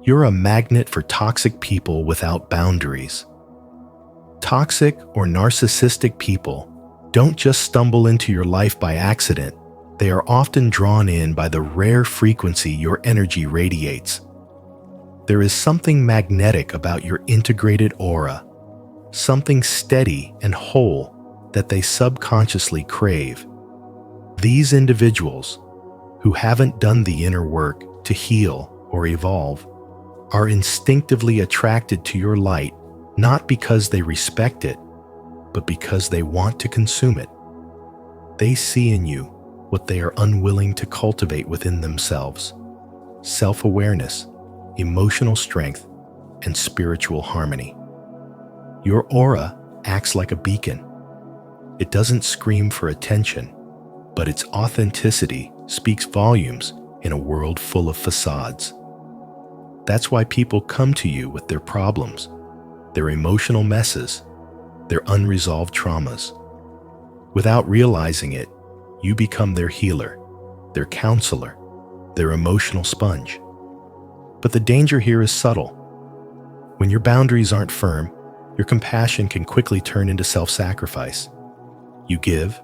You're a magnet for toxic people without boundaries. Toxic or narcissistic people don't just stumble into your life by accident. They are often drawn in by the rare frequency your energy radiates. There is something magnetic about your integrated aura, something steady and whole that they subconsciously crave. These individuals, who haven't done the inner work to heal or evolve, are instinctively attracted to your light, not because they respect it, but because they want to consume it. They see in you what they are unwilling to cultivate within themselves: self-awareness, emotional strength, and spiritual harmony. Your aura acts like a beacon. It doesn't scream for attention, but its authenticity speaks volumes in a world full of facades. That's why people come to you with their problems, their emotional messes, their unresolved traumas. Without realizing it, you become their healer, their counselor, their emotional sponge. But the danger here is subtle. When your boundaries aren't firm, your compassion can quickly turn into self-sacrifice. You give,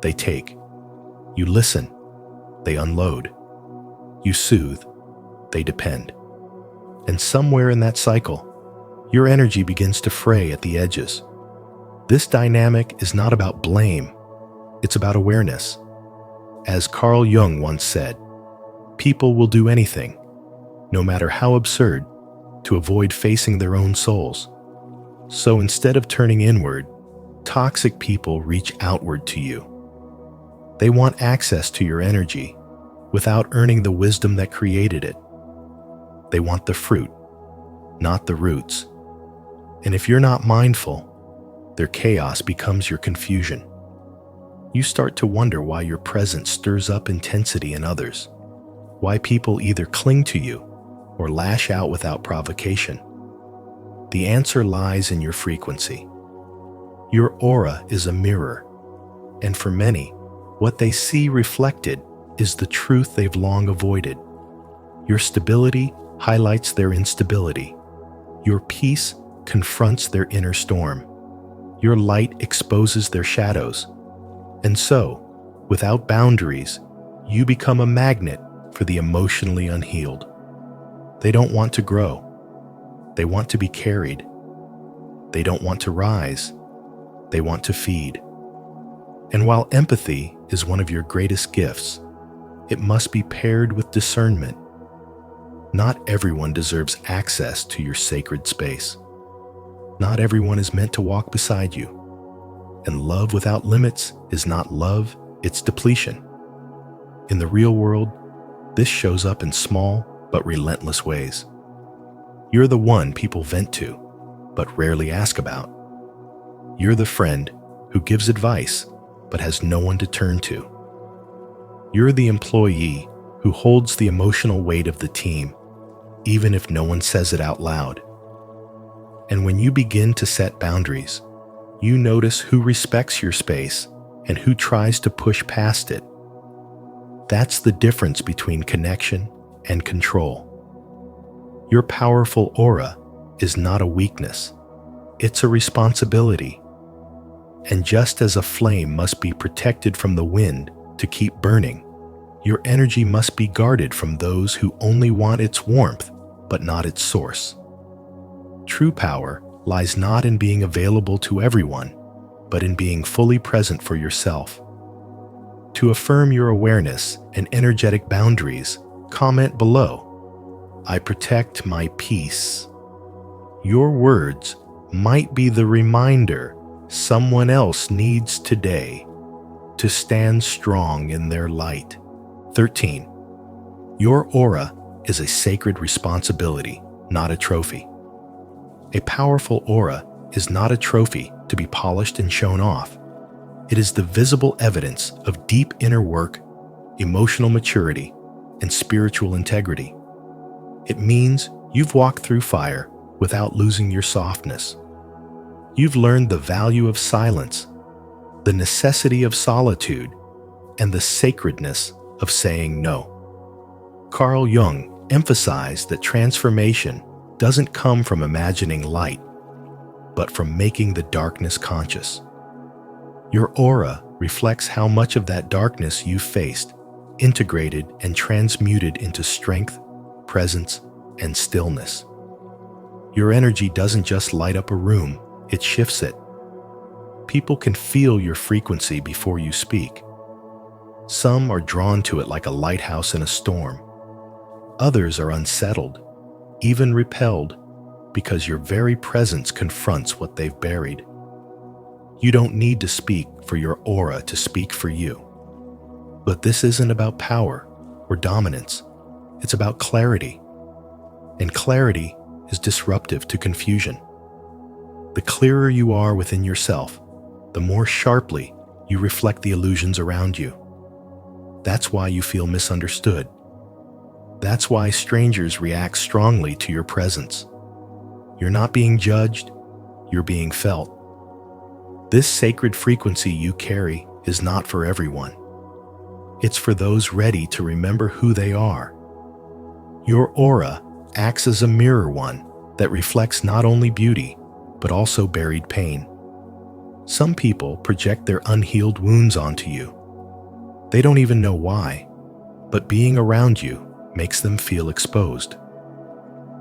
they take. You listen, they unload. You soothe, they depend. And somewhere in that cycle, your energy begins to fray at the edges. This dynamic is not about blame, it's about awareness. As Carl Jung once said, people will do anything, no matter how absurd, to avoid facing their own souls. So instead of turning inward, toxic people reach outward to you. They want access to your energy without earning the wisdom that created it. They want the fruit, not the roots. And if you're not mindful, their chaos becomes your confusion. You start to wonder why your presence stirs up intensity in others, why people either cling to you or lash out without provocation. The answer lies in your frequency. Your aura is a mirror, and for many, what they see reflected is the truth they've long avoided. Your stability highlights their instability. Your peace confronts their inner storm. Your light exposes their shadows. And so, without boundaries, you become a magnet for the emotionally unhealed. They don't want to grow. They want to be carried. They don't want to rise. They want to feed. And while empathy is one of your greatest gifts, it must be paired with discernment. Not everyone deserves access to your sacred space. Not everyone is meant to walk beside you. And love without limits is not love, it's depletion. In the real world, this shows up in small but relentless ways. You're the one people vent to, but rarely ask about. You're the friend who gives advice but has no one to turn to. You're the employee who holds the emotional weight of the team, even if no one says it out loud. And when you begin to set boundaries, you notice who respects your space and who tries to push past it. That's the difference between connection and control. Your powerful aura is not a weakness, it's a responsibility. And just as a flame must be protected from the wind to keep burning, your energy must be guarded from those who only want its warmth, but not its source. True power lies not in being available to everyone, but in being fully present for yourself. To affirm your awareness and energetic boundaries, comment below, "I protect my peace." Your words might be the reminder someone else needs today to stand strong in their light. 13. Your aura is a sacred responsibility, not a trophy. A powerful aura is not a trophy to be polished and shown off. It is the visible evidence of deep inner work, emotional maturity, and spiritual integrity. It means you've walked through fire without losing your softness. You've learned the value of silence, the necessity of solitude, and the sacredness of saying no. Carl Jung emphasized that transformation doesn't come from imagining light, but from making the darkness conscious. Your aura reflects how much of that darkness you've faced, integrated and transmuted into strength, presence, and stillness. Your energy doesn't just light up a room, it shifts it. People can feel your frequency before you speak. Some are drawn to it like a lighthouse in a storm. Others are unsettled, even repelled, because your very presence confronts what they've buried. You don't need to speak for your aura to speak for you. But this isn't about power or dominance. It's about clarity. And clarity is disruptive to confusion. The clearer you are within yourself, the more sharply you reflect the illusions around you. That's why you feel misunderstood. That's why strangers react strongly to your presence. You're not being judged, you're being felt. This sacred frequency you carry is not for everyone. It's for those ready to remember who they are. Your aura acts as a mirror one that reflects not only beauty, but also buried pain. Some people project their unhealed wounds onto you. They don't even know why, but being around you makes them feel exposed.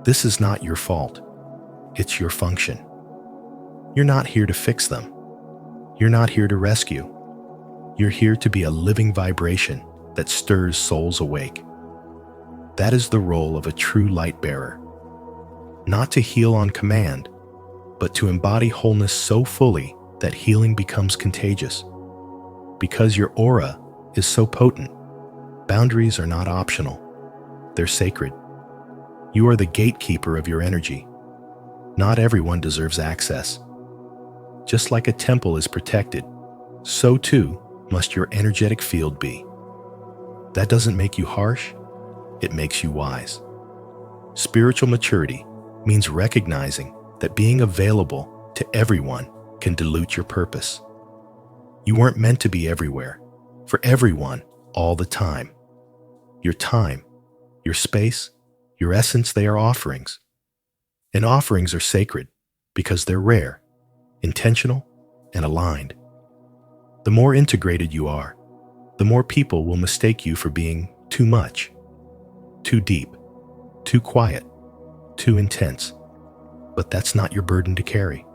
This is not your fault. It's your function. You're not here to fix them. You're not here to rescue. You're here to be a living vibration that stirs souls awake. That is the role of a true light bearer. Not to heal on command, but to embody wholeness so fully that healing becomes contagious. Because your aura is so potent, boundaries are not optional. They're sacred. You are the gatekeeper of your energy. Not everyone deserves access. Just like a temple is protected, so too must your energetic field be. That doesn't make you harsh, it makes you wise. Spiritual maturity means recognizing that being available to everyone can dilute your purpose. You weren't meant to be everywhere, for everyone, all the time. Your time, your space, your essence, they are offerings. And offerings are sacred because they're rare, intentional, and aligned. The more integrated you are, the more people will mistake you for being too much, too deep, too quiet, too intense. But that's not your burden to carry.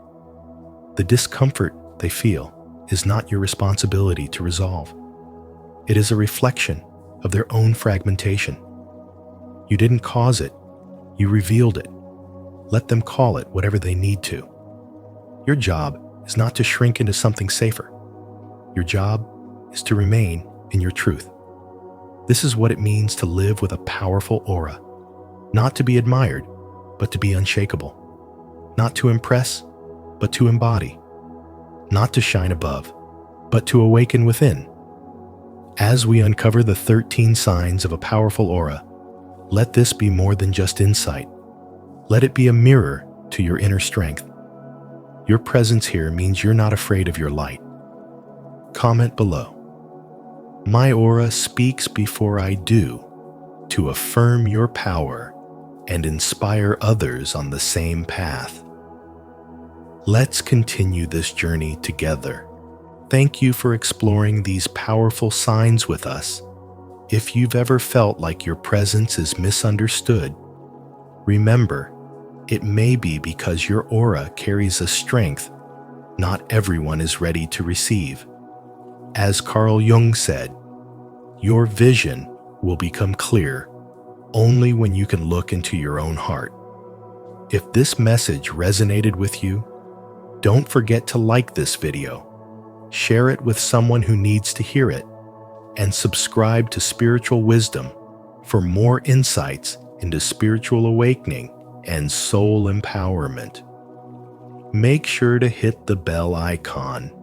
The discomfort they feel is not your responsibility to resolve. It is a reflection of their own fragmentation. You didn't cause it, you revealed it. Let them call it whatever they need to. Your job is not to shrink into something safer. Your job is to remain in your truth. This is what it means to live with a powerful aura. Not to be admired, but to be unshakable. Not to impress, but to embody. Not to shine above, but to awaken within. As we uncover the 13 signs of a powerful aura, let this be more than just insight. Let it be a mirror to your inner strength. Your presence here means you're not afraid of your light. Comment below. My aura speaks before I do, to affirm your power and inspire others on the same path. Let's continue this journey together. Thank you for exploring these powerful signs with us. If you've ever felt like your presence is misunderstood, remember, it may be because your aura carries a strength not everyone is ready to receive. As Carl Jung said, your vision will become clear only when you can look into your own heart. If this message resonated with you, don't forget to like this video, share it with someone who needs to hear it, and subscribe to Spiritual Wisdom for more insights into spiritual awakening and soul empowerment. Make sure to hit the bell icon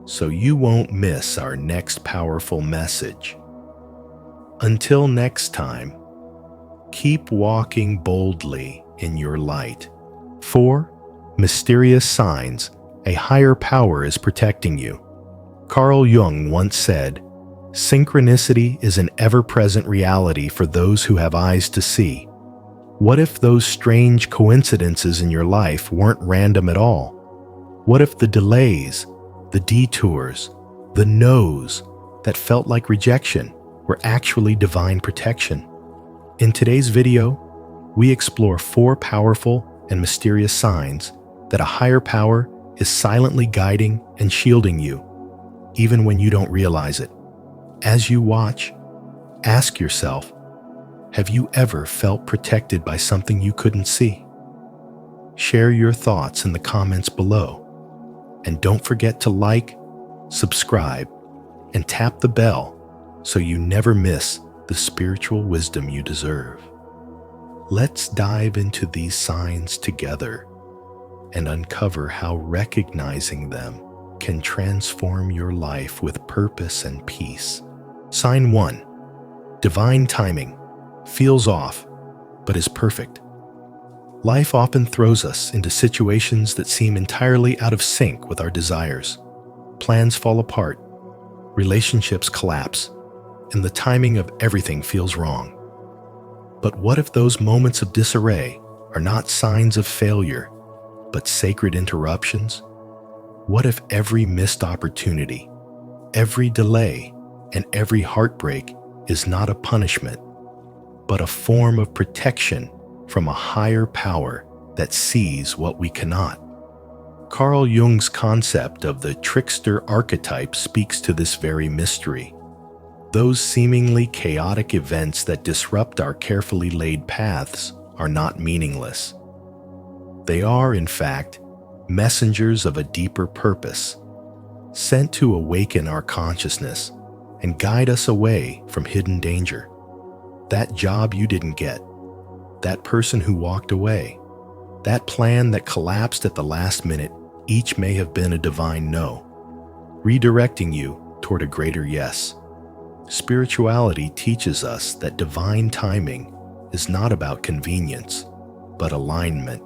so you won't miss our next powerful message. Until next time, keep walking boldly in your light. 4 mysterious signs a higher power is protecting you. Carl Jung once said, "Synchronicity is an ever-present reality for those who have eyes to see." What if those strange coincidences in your life weren't random at all? What if the delays, the detours, the no's that felt like rejection were actually divine protection? In today's video, we explore 4 powerful and mysterious signs that a higher power is silently guiding and shielding you, even when you don't realize it. As you watch, ask yourself, have you ever felt protected by something you couldn't see? Share your thoughts in the comments below. And don't forget to like, subscribe, and tap the bell so you never miss the spiritual wisdom you deserve. Let's dive into these signs together and uncover how recognizing them can transform your life with purpose and peace. Sign 1. Divine timing. Feels off, but is perfect. Life often throws us into situations that seem entirely out of sync with our desires. Plans fall apart, relationships collapse, and the timing of everything feels wrong. But what if those moments of disarray are not signs of failure, but sacred interruptions? What if every missed opportunity, every delay, and every heartbreak is not a punishment, but a form of protection from a higher power that sees what we cannot? Carl Jung's concept of the trickster archetype speaks to this very mystery. Those seemingly chaotic events that disrupt our carefully laid paths are not meaningless. They are, in fact, messengers of a deeper purpose, sent to awaken our consciousness and guide us away from hidden danger. That job you didn't get, that person who walked away, that plan that collapsed at the last minute, each may have been a divine no, redirecting you toward a greater yes. Spirituality teaches us that divine timing is not about convenience, but alignment.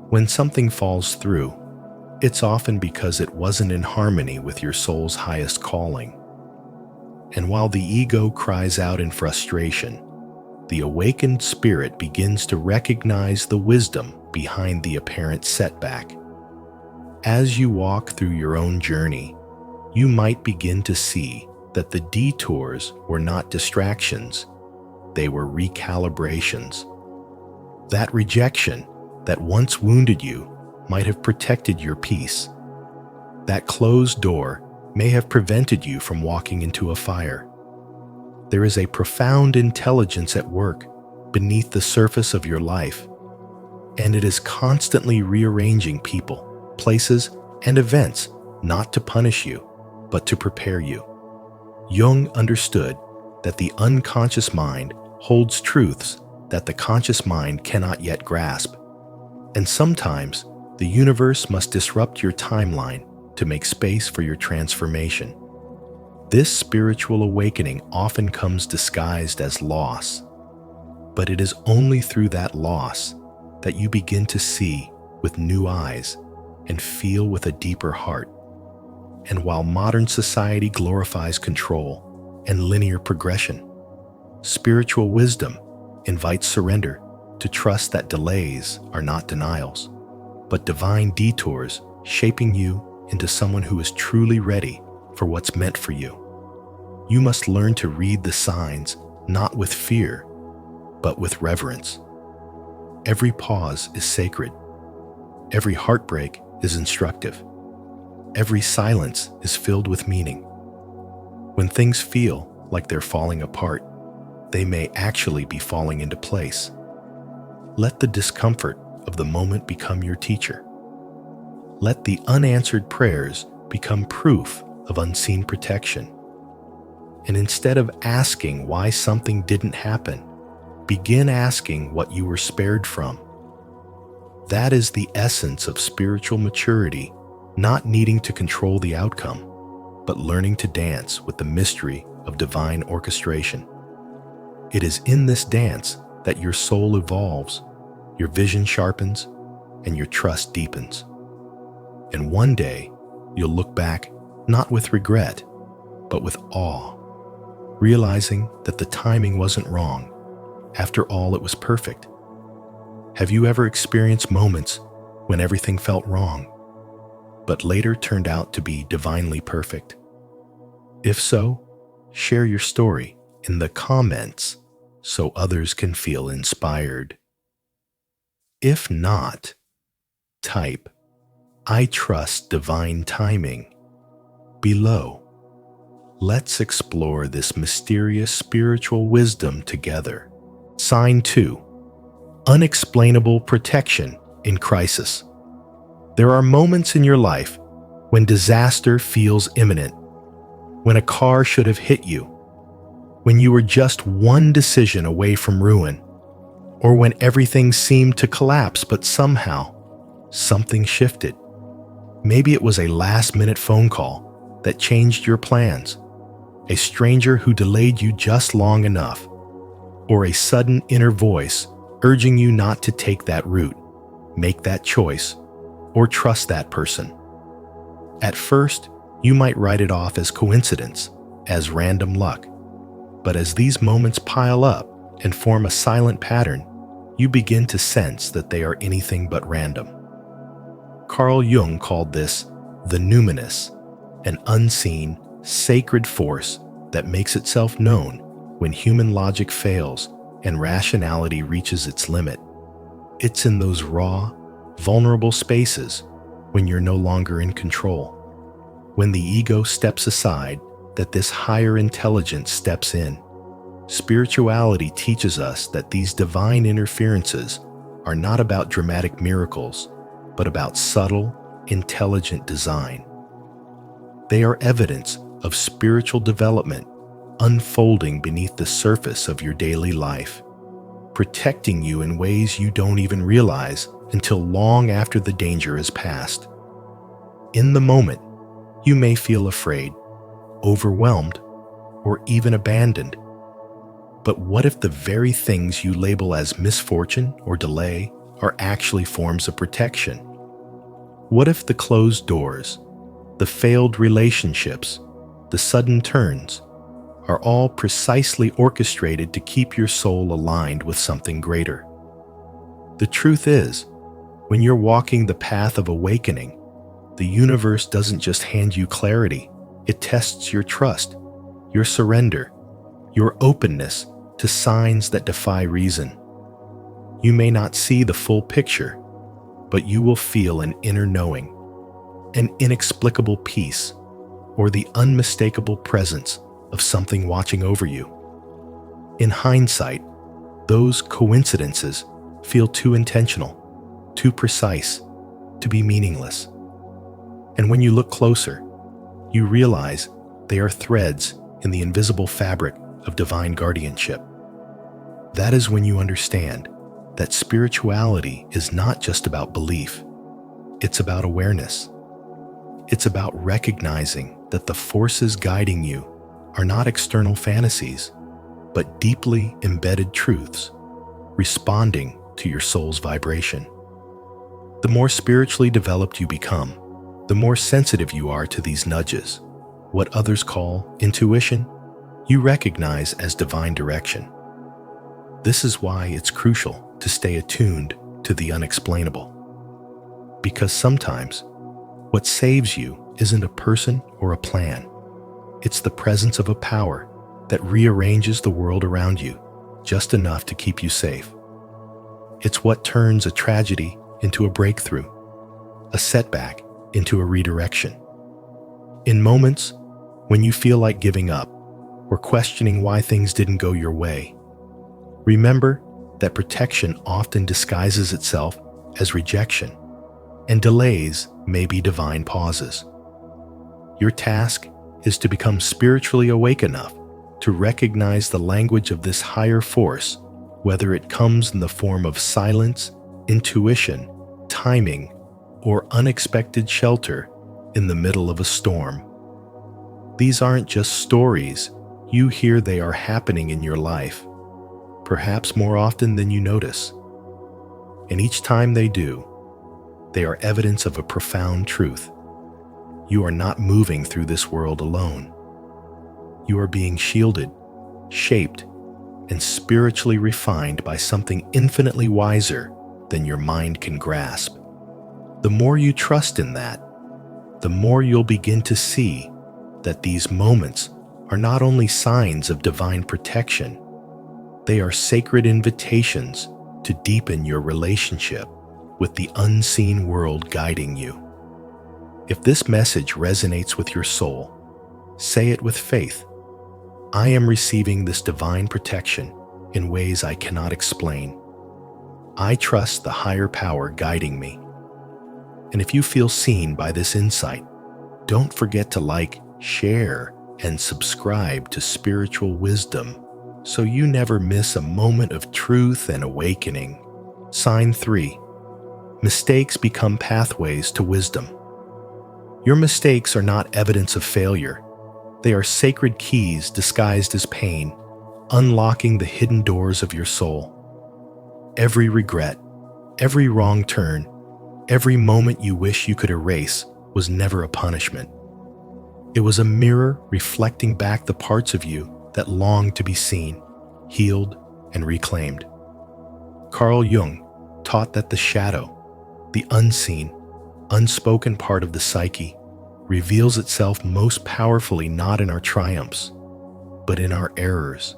When something falls through, it's often because it wasn't in harmony with your soul's highest calling. And while the ego cries out in frustration, the awakened spirit begins to recognize the wisdom behind the apparent setback. As you walk through your own journey, you might begin to see that the detours were not distractions, they were recalibrations. That rejection that once wounded you might have protected your peace. That closed door may have prevented you from walking into a fire. There is a profound intelligence at work beneath the surface of your life, and it is constantly rearranging people, places, and events not to punish you, but to prepare you. Jung understood that the unconscious mind holds truths that the conscious mind cannot yet grasp, and sometimes the universe must disrupt your timeline to make space for your transformation. This spiritual awakening often comes disguised as loss, but it is only through that loss that you begin to see with new eyes and feel with a deeper heart. And while modern society glorifies control and linear progression, spiritual wisdom invites surrender, to trust that delays are not denials, but divine detours shaping you into someone who is truly ready for what's meant for you. You must learn to read the signs not with fear, but with reverence. Every pause is sacred. Every heartbreak is instructive. Every silence is filled with meaning. When things feel like they're falling apart, they may actually be falling into place. Let the discomfort of the moment become your teacher. Let the unanswered prayers become proof of unseen protection. And instead of asking why something didn't happen, begin asking what you were spared from. That is the essence of spiritual maturity, not needing to control the outcome, but learning to dance with the mystery of divine orchestration. It is in this dance that your soul evolves, your vision sharpens, and your trust deepens. And one day, you'll look back not with regret, but with awe, realizing that the timing wasn't wrong. After all, it was perfect. Have you ever experienced moments when everything felt wrong, but later turned out to be divinely perfect? If so, share your story in the comments so others can feel inspired. If not, type "I trust divine timing" below. Let's explore this mysterious spiritual wisdom together. Sign 2. Unexplainable protection in crisis. There are moments in your life when disaster feels imminent, when a car should have hit you, when you were just one decision away from ruin, or when everything seemed to collapse but somehow something shifted. Maybe it was a last-minute phone call that changed your plans, a stranger who delayed you just long enough, or a sudden inner voice urging you not to take that route, make that choice, or trust that person. At first, you might write it off as coincidence, as random luck. But as these moments pile up and form a silent pattern, you begin to sense that they are anything but random. Carl Jung called this the numinous, an unseen, sacred force that makes itself known when human logic fails and rationality reaches its limit. It's in those raw, vulnerable spaces when you're no longer in control, when the ego steps aside, that this higher intelligence steps in. Spirituality teaches us that these divine interferences are not about dramatic miracles, but about subtle, intelligent design. They are evidence of spiritual development unfolding beneath the surface of your daily life, protecting you in ways you don't even realize until long after the danger has passed. In the moment, you may feel afraid, overwhelmed, or even abandoned. But what if the very things you label as misfortune or delay are actually forms of protection? What if the closed doors, the failed relationships, the sudden turns are all precisely orchestrated to keep your soul aligned with something greater? The truth is, when you're walking the path of awakening, the universe doesn't just hand you clarity, it tests your trust, your surrender, your openness to signs that defy reason. You may not see the full picture, but you will feel an inner knowing, an inexplicable peace, or the unmistakable presence of something watching over you. In hindsight, those coincidences feel too intentional, too precise, to be meaningless. And when you look closer, you realize they are threads in the invisible fabric of divine guardianship. That is when you understand that spirituality is not just about belief, it's about awareness. It's about recognizing that the forces guiding you are not external fantasies, but deeply embedded truths, responding to your soul's vibration. The more spiritually developed you become, the more sensitive you are to these nudges, what others call intuition, you recognize as divine direction. This is why it's crucial to stay attuned to the unexplainable. Because sometimes, what saves you isn't a person or a plan. It's the presence of a power that rearranges the world around you just enough to keep you safe. It's what turns a tragedy into a breakthrough, a setback into a redirection. In moments when you feel like giving up or questioning why things didn't go your way, remember that protection often disguises itself as rejection, and delays may be divine pauses. Your task is to become spiritually awake enough to recognize the language of this higher force, whether it comes in the form of silence, intuition, timing, or unexpected shelter in the middle of a storm. These aren't just stories you hear, they are happening in your life, perhaps more often than you notice. And each time they do, they are evidence of a profound truth. You are not moving through this world alone. You are being shielded, shaped, and spiritually refined by something infinitely wiser than your mind can grasp. The more you trust in that, the more you'll begin to see that these moments are not only signs of divine protection, they are sacred invitations to deepen your relationship with the unseen world guiding you. If this message resonates with your soul, say it with faith. I am receiving this divine protection in ways I cannot explain. I trust the higher power guiding me. And if you feel seen by this insight, don't forget to like, share, and subscribe to Spiritual Wisdom so you never miss a moment of truth and awakening. Sign 3. Mistakes become pathways to wisdom. Your mistakes are not evidence of failure. They are sacred keys disguised as pain, unlocking the hidden doors of your soul. Every regret, every wrong turn, every moment you wish you could erase was never a punishment. It was a mirror reflecting back the parts of you that longed to be seen, healed, and reclaimed. Carl Jung taught that the shadow, the unseen, unspoken part of the psyche, reveals itself most powerfully not in our triumphs, but in our errors.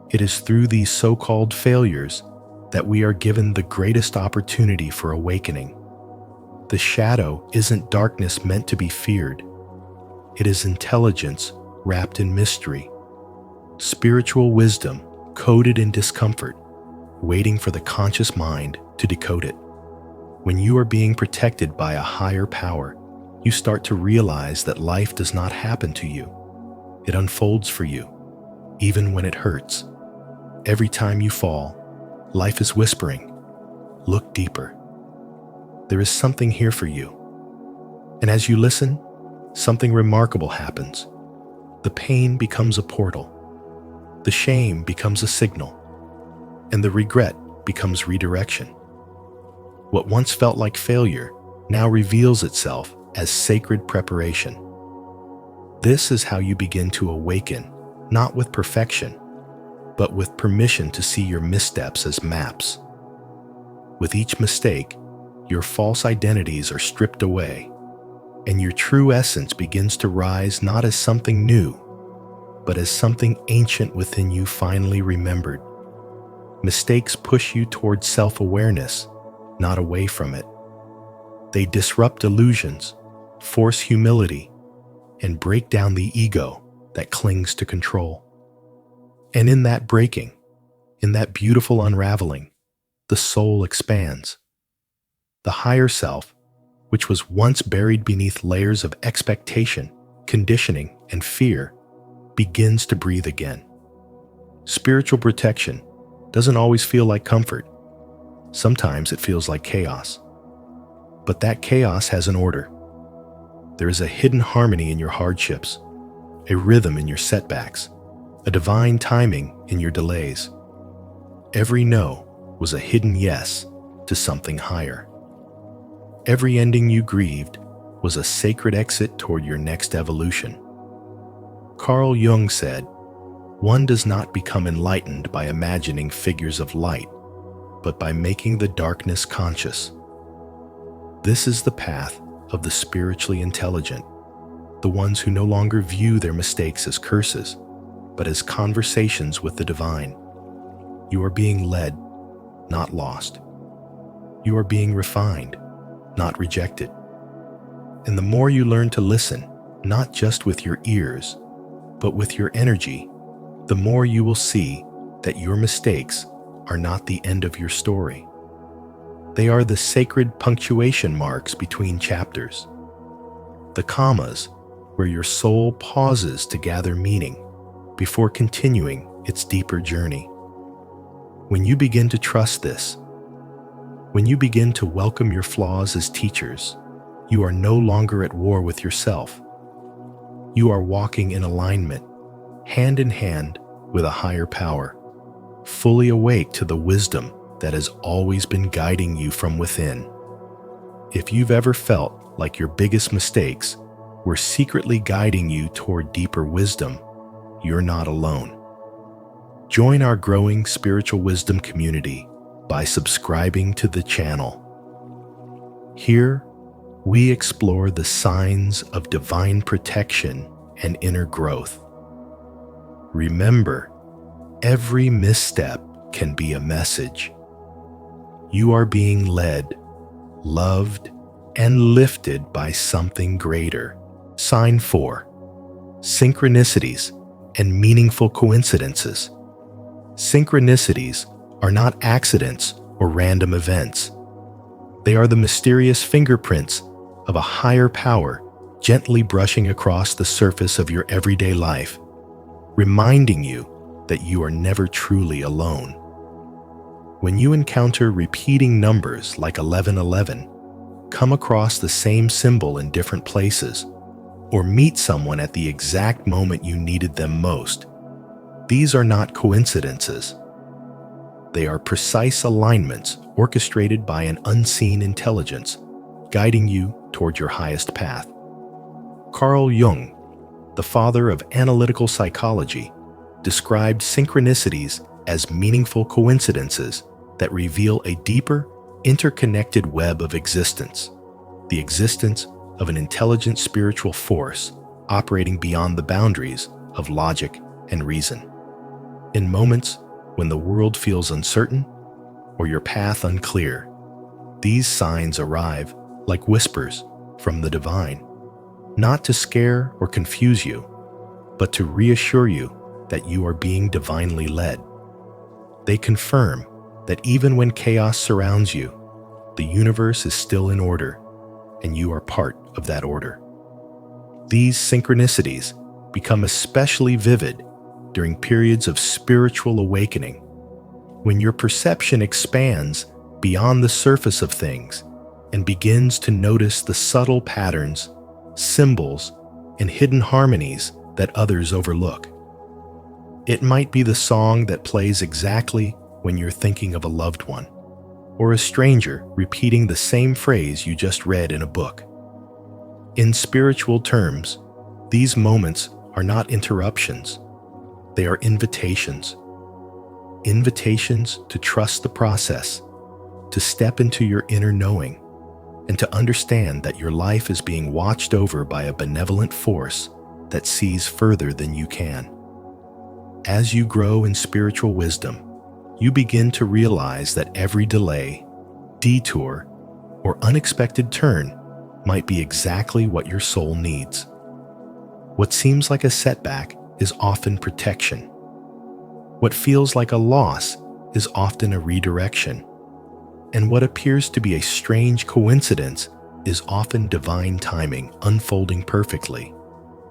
It is through these so-called failures that we are given the greatest opportunity for awakening. The shadow isn't darkness meant to be feared. It is intelligence wrapped in mystery, spiritual wisdom coded in discomfort, waiting for the conscious mind to decode it. When you are being protected by a higher power, you start to realize that life does not happen to you. It unfolds for you, even when it hurts. Every time you fall, life is whispering, look deeper. There is something here for you. And as you listen, something remarkable happens. The pain becomes a portal. The shame becomes a signal. And the regret becomes redirection. What once felt like failure now reveals itself as sacred preparation. This is how you begin to awaken, not with perfection, but with permission to see your missteps as maps. With each mistake, your false identities are stripped away, and your true essence begins to rise not as something new, but as something ancient within you finally remembered. Mistakes push you towards self-awareness, not away from it. They disrupt illusions, force humility, and break down the ego that clings to control. And in that breaking, in that beautiful unraveling, the soul expands. The higher self, which was once buried beneath layers of expectation, conditioning, and fear, begins to breathe again. Spiritual protection doesn't always feel like comfort. Sometimes it feels like chaos. But that chaos has an order. There is a hidden harmony in your hardships, a rhythm in your setbacks, a divine timing in your delays. Every no was a hidden yes to something higher. Every ending you grieved was a sacred exit toward your next evolution. Carl Jung said, "One does not become enlightened by imagining figures of light, but by making the darkness conscious." This is the path of the spiritually intelligent, the ones who no longer view their mistakes as curses, but as conversations with the divine. You are being led, not lost. You are being refined, not rejected. And the more you learn to listen, not just with your ears, but with your energy, the more you will see that your mistakes are not the end of your story. They are the sacred punctuation marks between chapters, the commas where your soul pauses to gather meaning before continuing its deeper journey. When you begin to trust this, when you begin to welcome your flaws as teachers, you are no longer at war with yourself. You are walking in alignment, hand in hand with a higher power, fully awake to the wisdom that has always been guiding you from within. If you've ever felt like your biggest mistakes were secretly guiding you toward deeper wisdom, you're not alone. Join our growing spiritual wisdom community by subscribing to the channel. Here, we explore the signs of divine protection and inner growth. Remember, every misstep can be a message. You are being led, loved, and lifted by something greater. Sign 4. Synchronicities and meaningful coincidences. Synchronicities are not accidents or random events. They are the mysterious fingerprints of a higher power gently brushing across the surface of your everyday life, reminding you that you are never truly alone. When you encounter repeating numbers like 1111, come across the same symbol in different places, or meet someone at the exact moment you needed them most, these are not coincidences. They are precise alignments orchestrated by an unseen intelligence, guiding you toward your highest path. Carl Jung, the father of analytical psychology, described synchronicities as meaningful coincidences that reveal a deeper, interconnected web of existence, the existence of an intelligent spiritual force operating beyond the boundaries of logic and reason. In moments when the world feels uncertain or your path unclear, these signs arrive like whispers from the divine, not to scare or confuse you, but to reassure you that you are being divinely led. They confirm that even when chaos surrounds you, the universe is still in order, and you are part of that order. These synchronicities become especially vivid during periods of spiritual awakening, when your perception expands beyond the surface of things and begins to notice the subtle patterns, symbols, and hidden harmonies that others overlook. It might be the song that plays exactly when you're thinking of a loved one, or a stranger repeating the same phrase you just read in a book. In spiritual terms, these moments are not interruptions. They are invitations. Invitations to trust the process, to step into your inner knowing, and to understand that your life is being watched over by a benevolent force that sees further than you can. As you grow in spiritual wisdom, you begin to realize that every delay, detour, or unexpected turn might be exactly what your soul needs. What seems like a setback is often protection. What feels like a loss is often a redirection. And what appears to be a strange coincidence is often divine timing unfolding perfectly.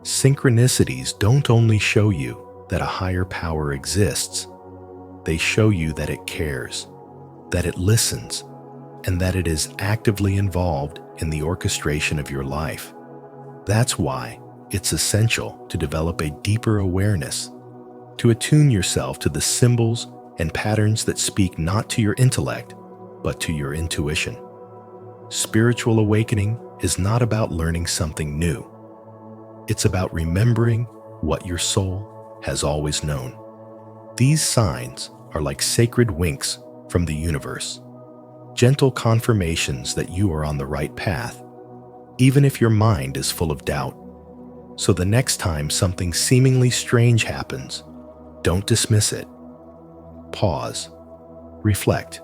Synchronicities don't only show you that a higher power exists, they show you that it cares, that it listens, and that it is actively involved in the orchestration of your life. That's why, it's essential to develop a deeper awareness, to attune yourself to the symbols and patterns that speak not to your intellect, but to your intuition. Spiritual awakening is not about learning something new. It's about remembering what your soul has always known. These signs are like sacred winks from the universe, gentle confirmations that you are on the right path, even if your mind is full of doubt. So the next time something seemingly strange happens, don't dismiss it. Pause. Reflect.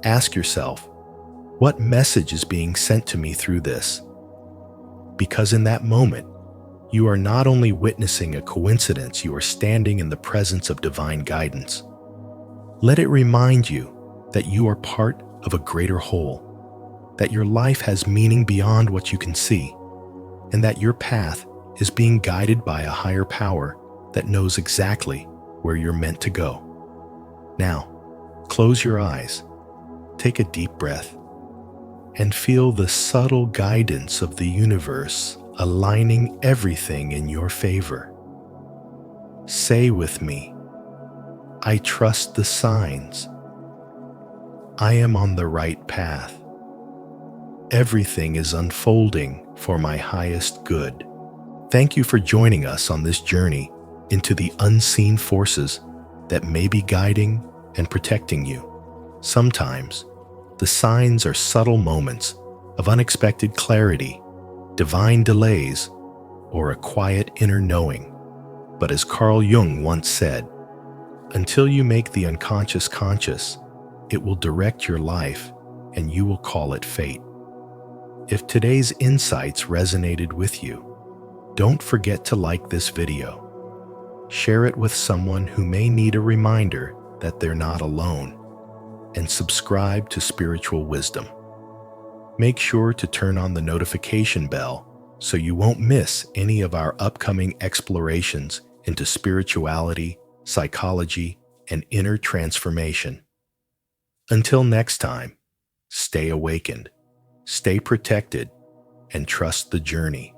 Ask yourself, what message is being sent to me through this? Because in that moment, you are not only witnessing a coincidence, you are standing in the presence of divine guidance. Let it remind you that you are part of a greater whole, that your life has meaning beyond what you can see, and that your path is being guided by a higher power that knows exactly where you're meant to go. Now, close your eyes, take a deep breath, and feel the subtle guidance of the universe aligning everything in your favor. Say with me, I trust the signs. I am on the right path. Everything is unfolding for my highest good. Thank you for joining us on this journey into the unseen forces that may be guiding and protecting you. Sometimes, the signs are subtle moments of unexpected clarity, divine delays, or a quiet inner knowing. But as Carl Jung once said, until you make the unconscious conscious, it will direct your life and you will call it fate. If today's insights resonated with you, don't forget to like this video. Share it with someone who may need a reminder that they're not alone, and subscribe to Spiritual Wisdom. Make sure to turn on the notification bell so you won't miss any of our upcoming explorations into spirituality, psychology, and inner transformation. Until next time, stay awakened, stay protected, and trust the journey.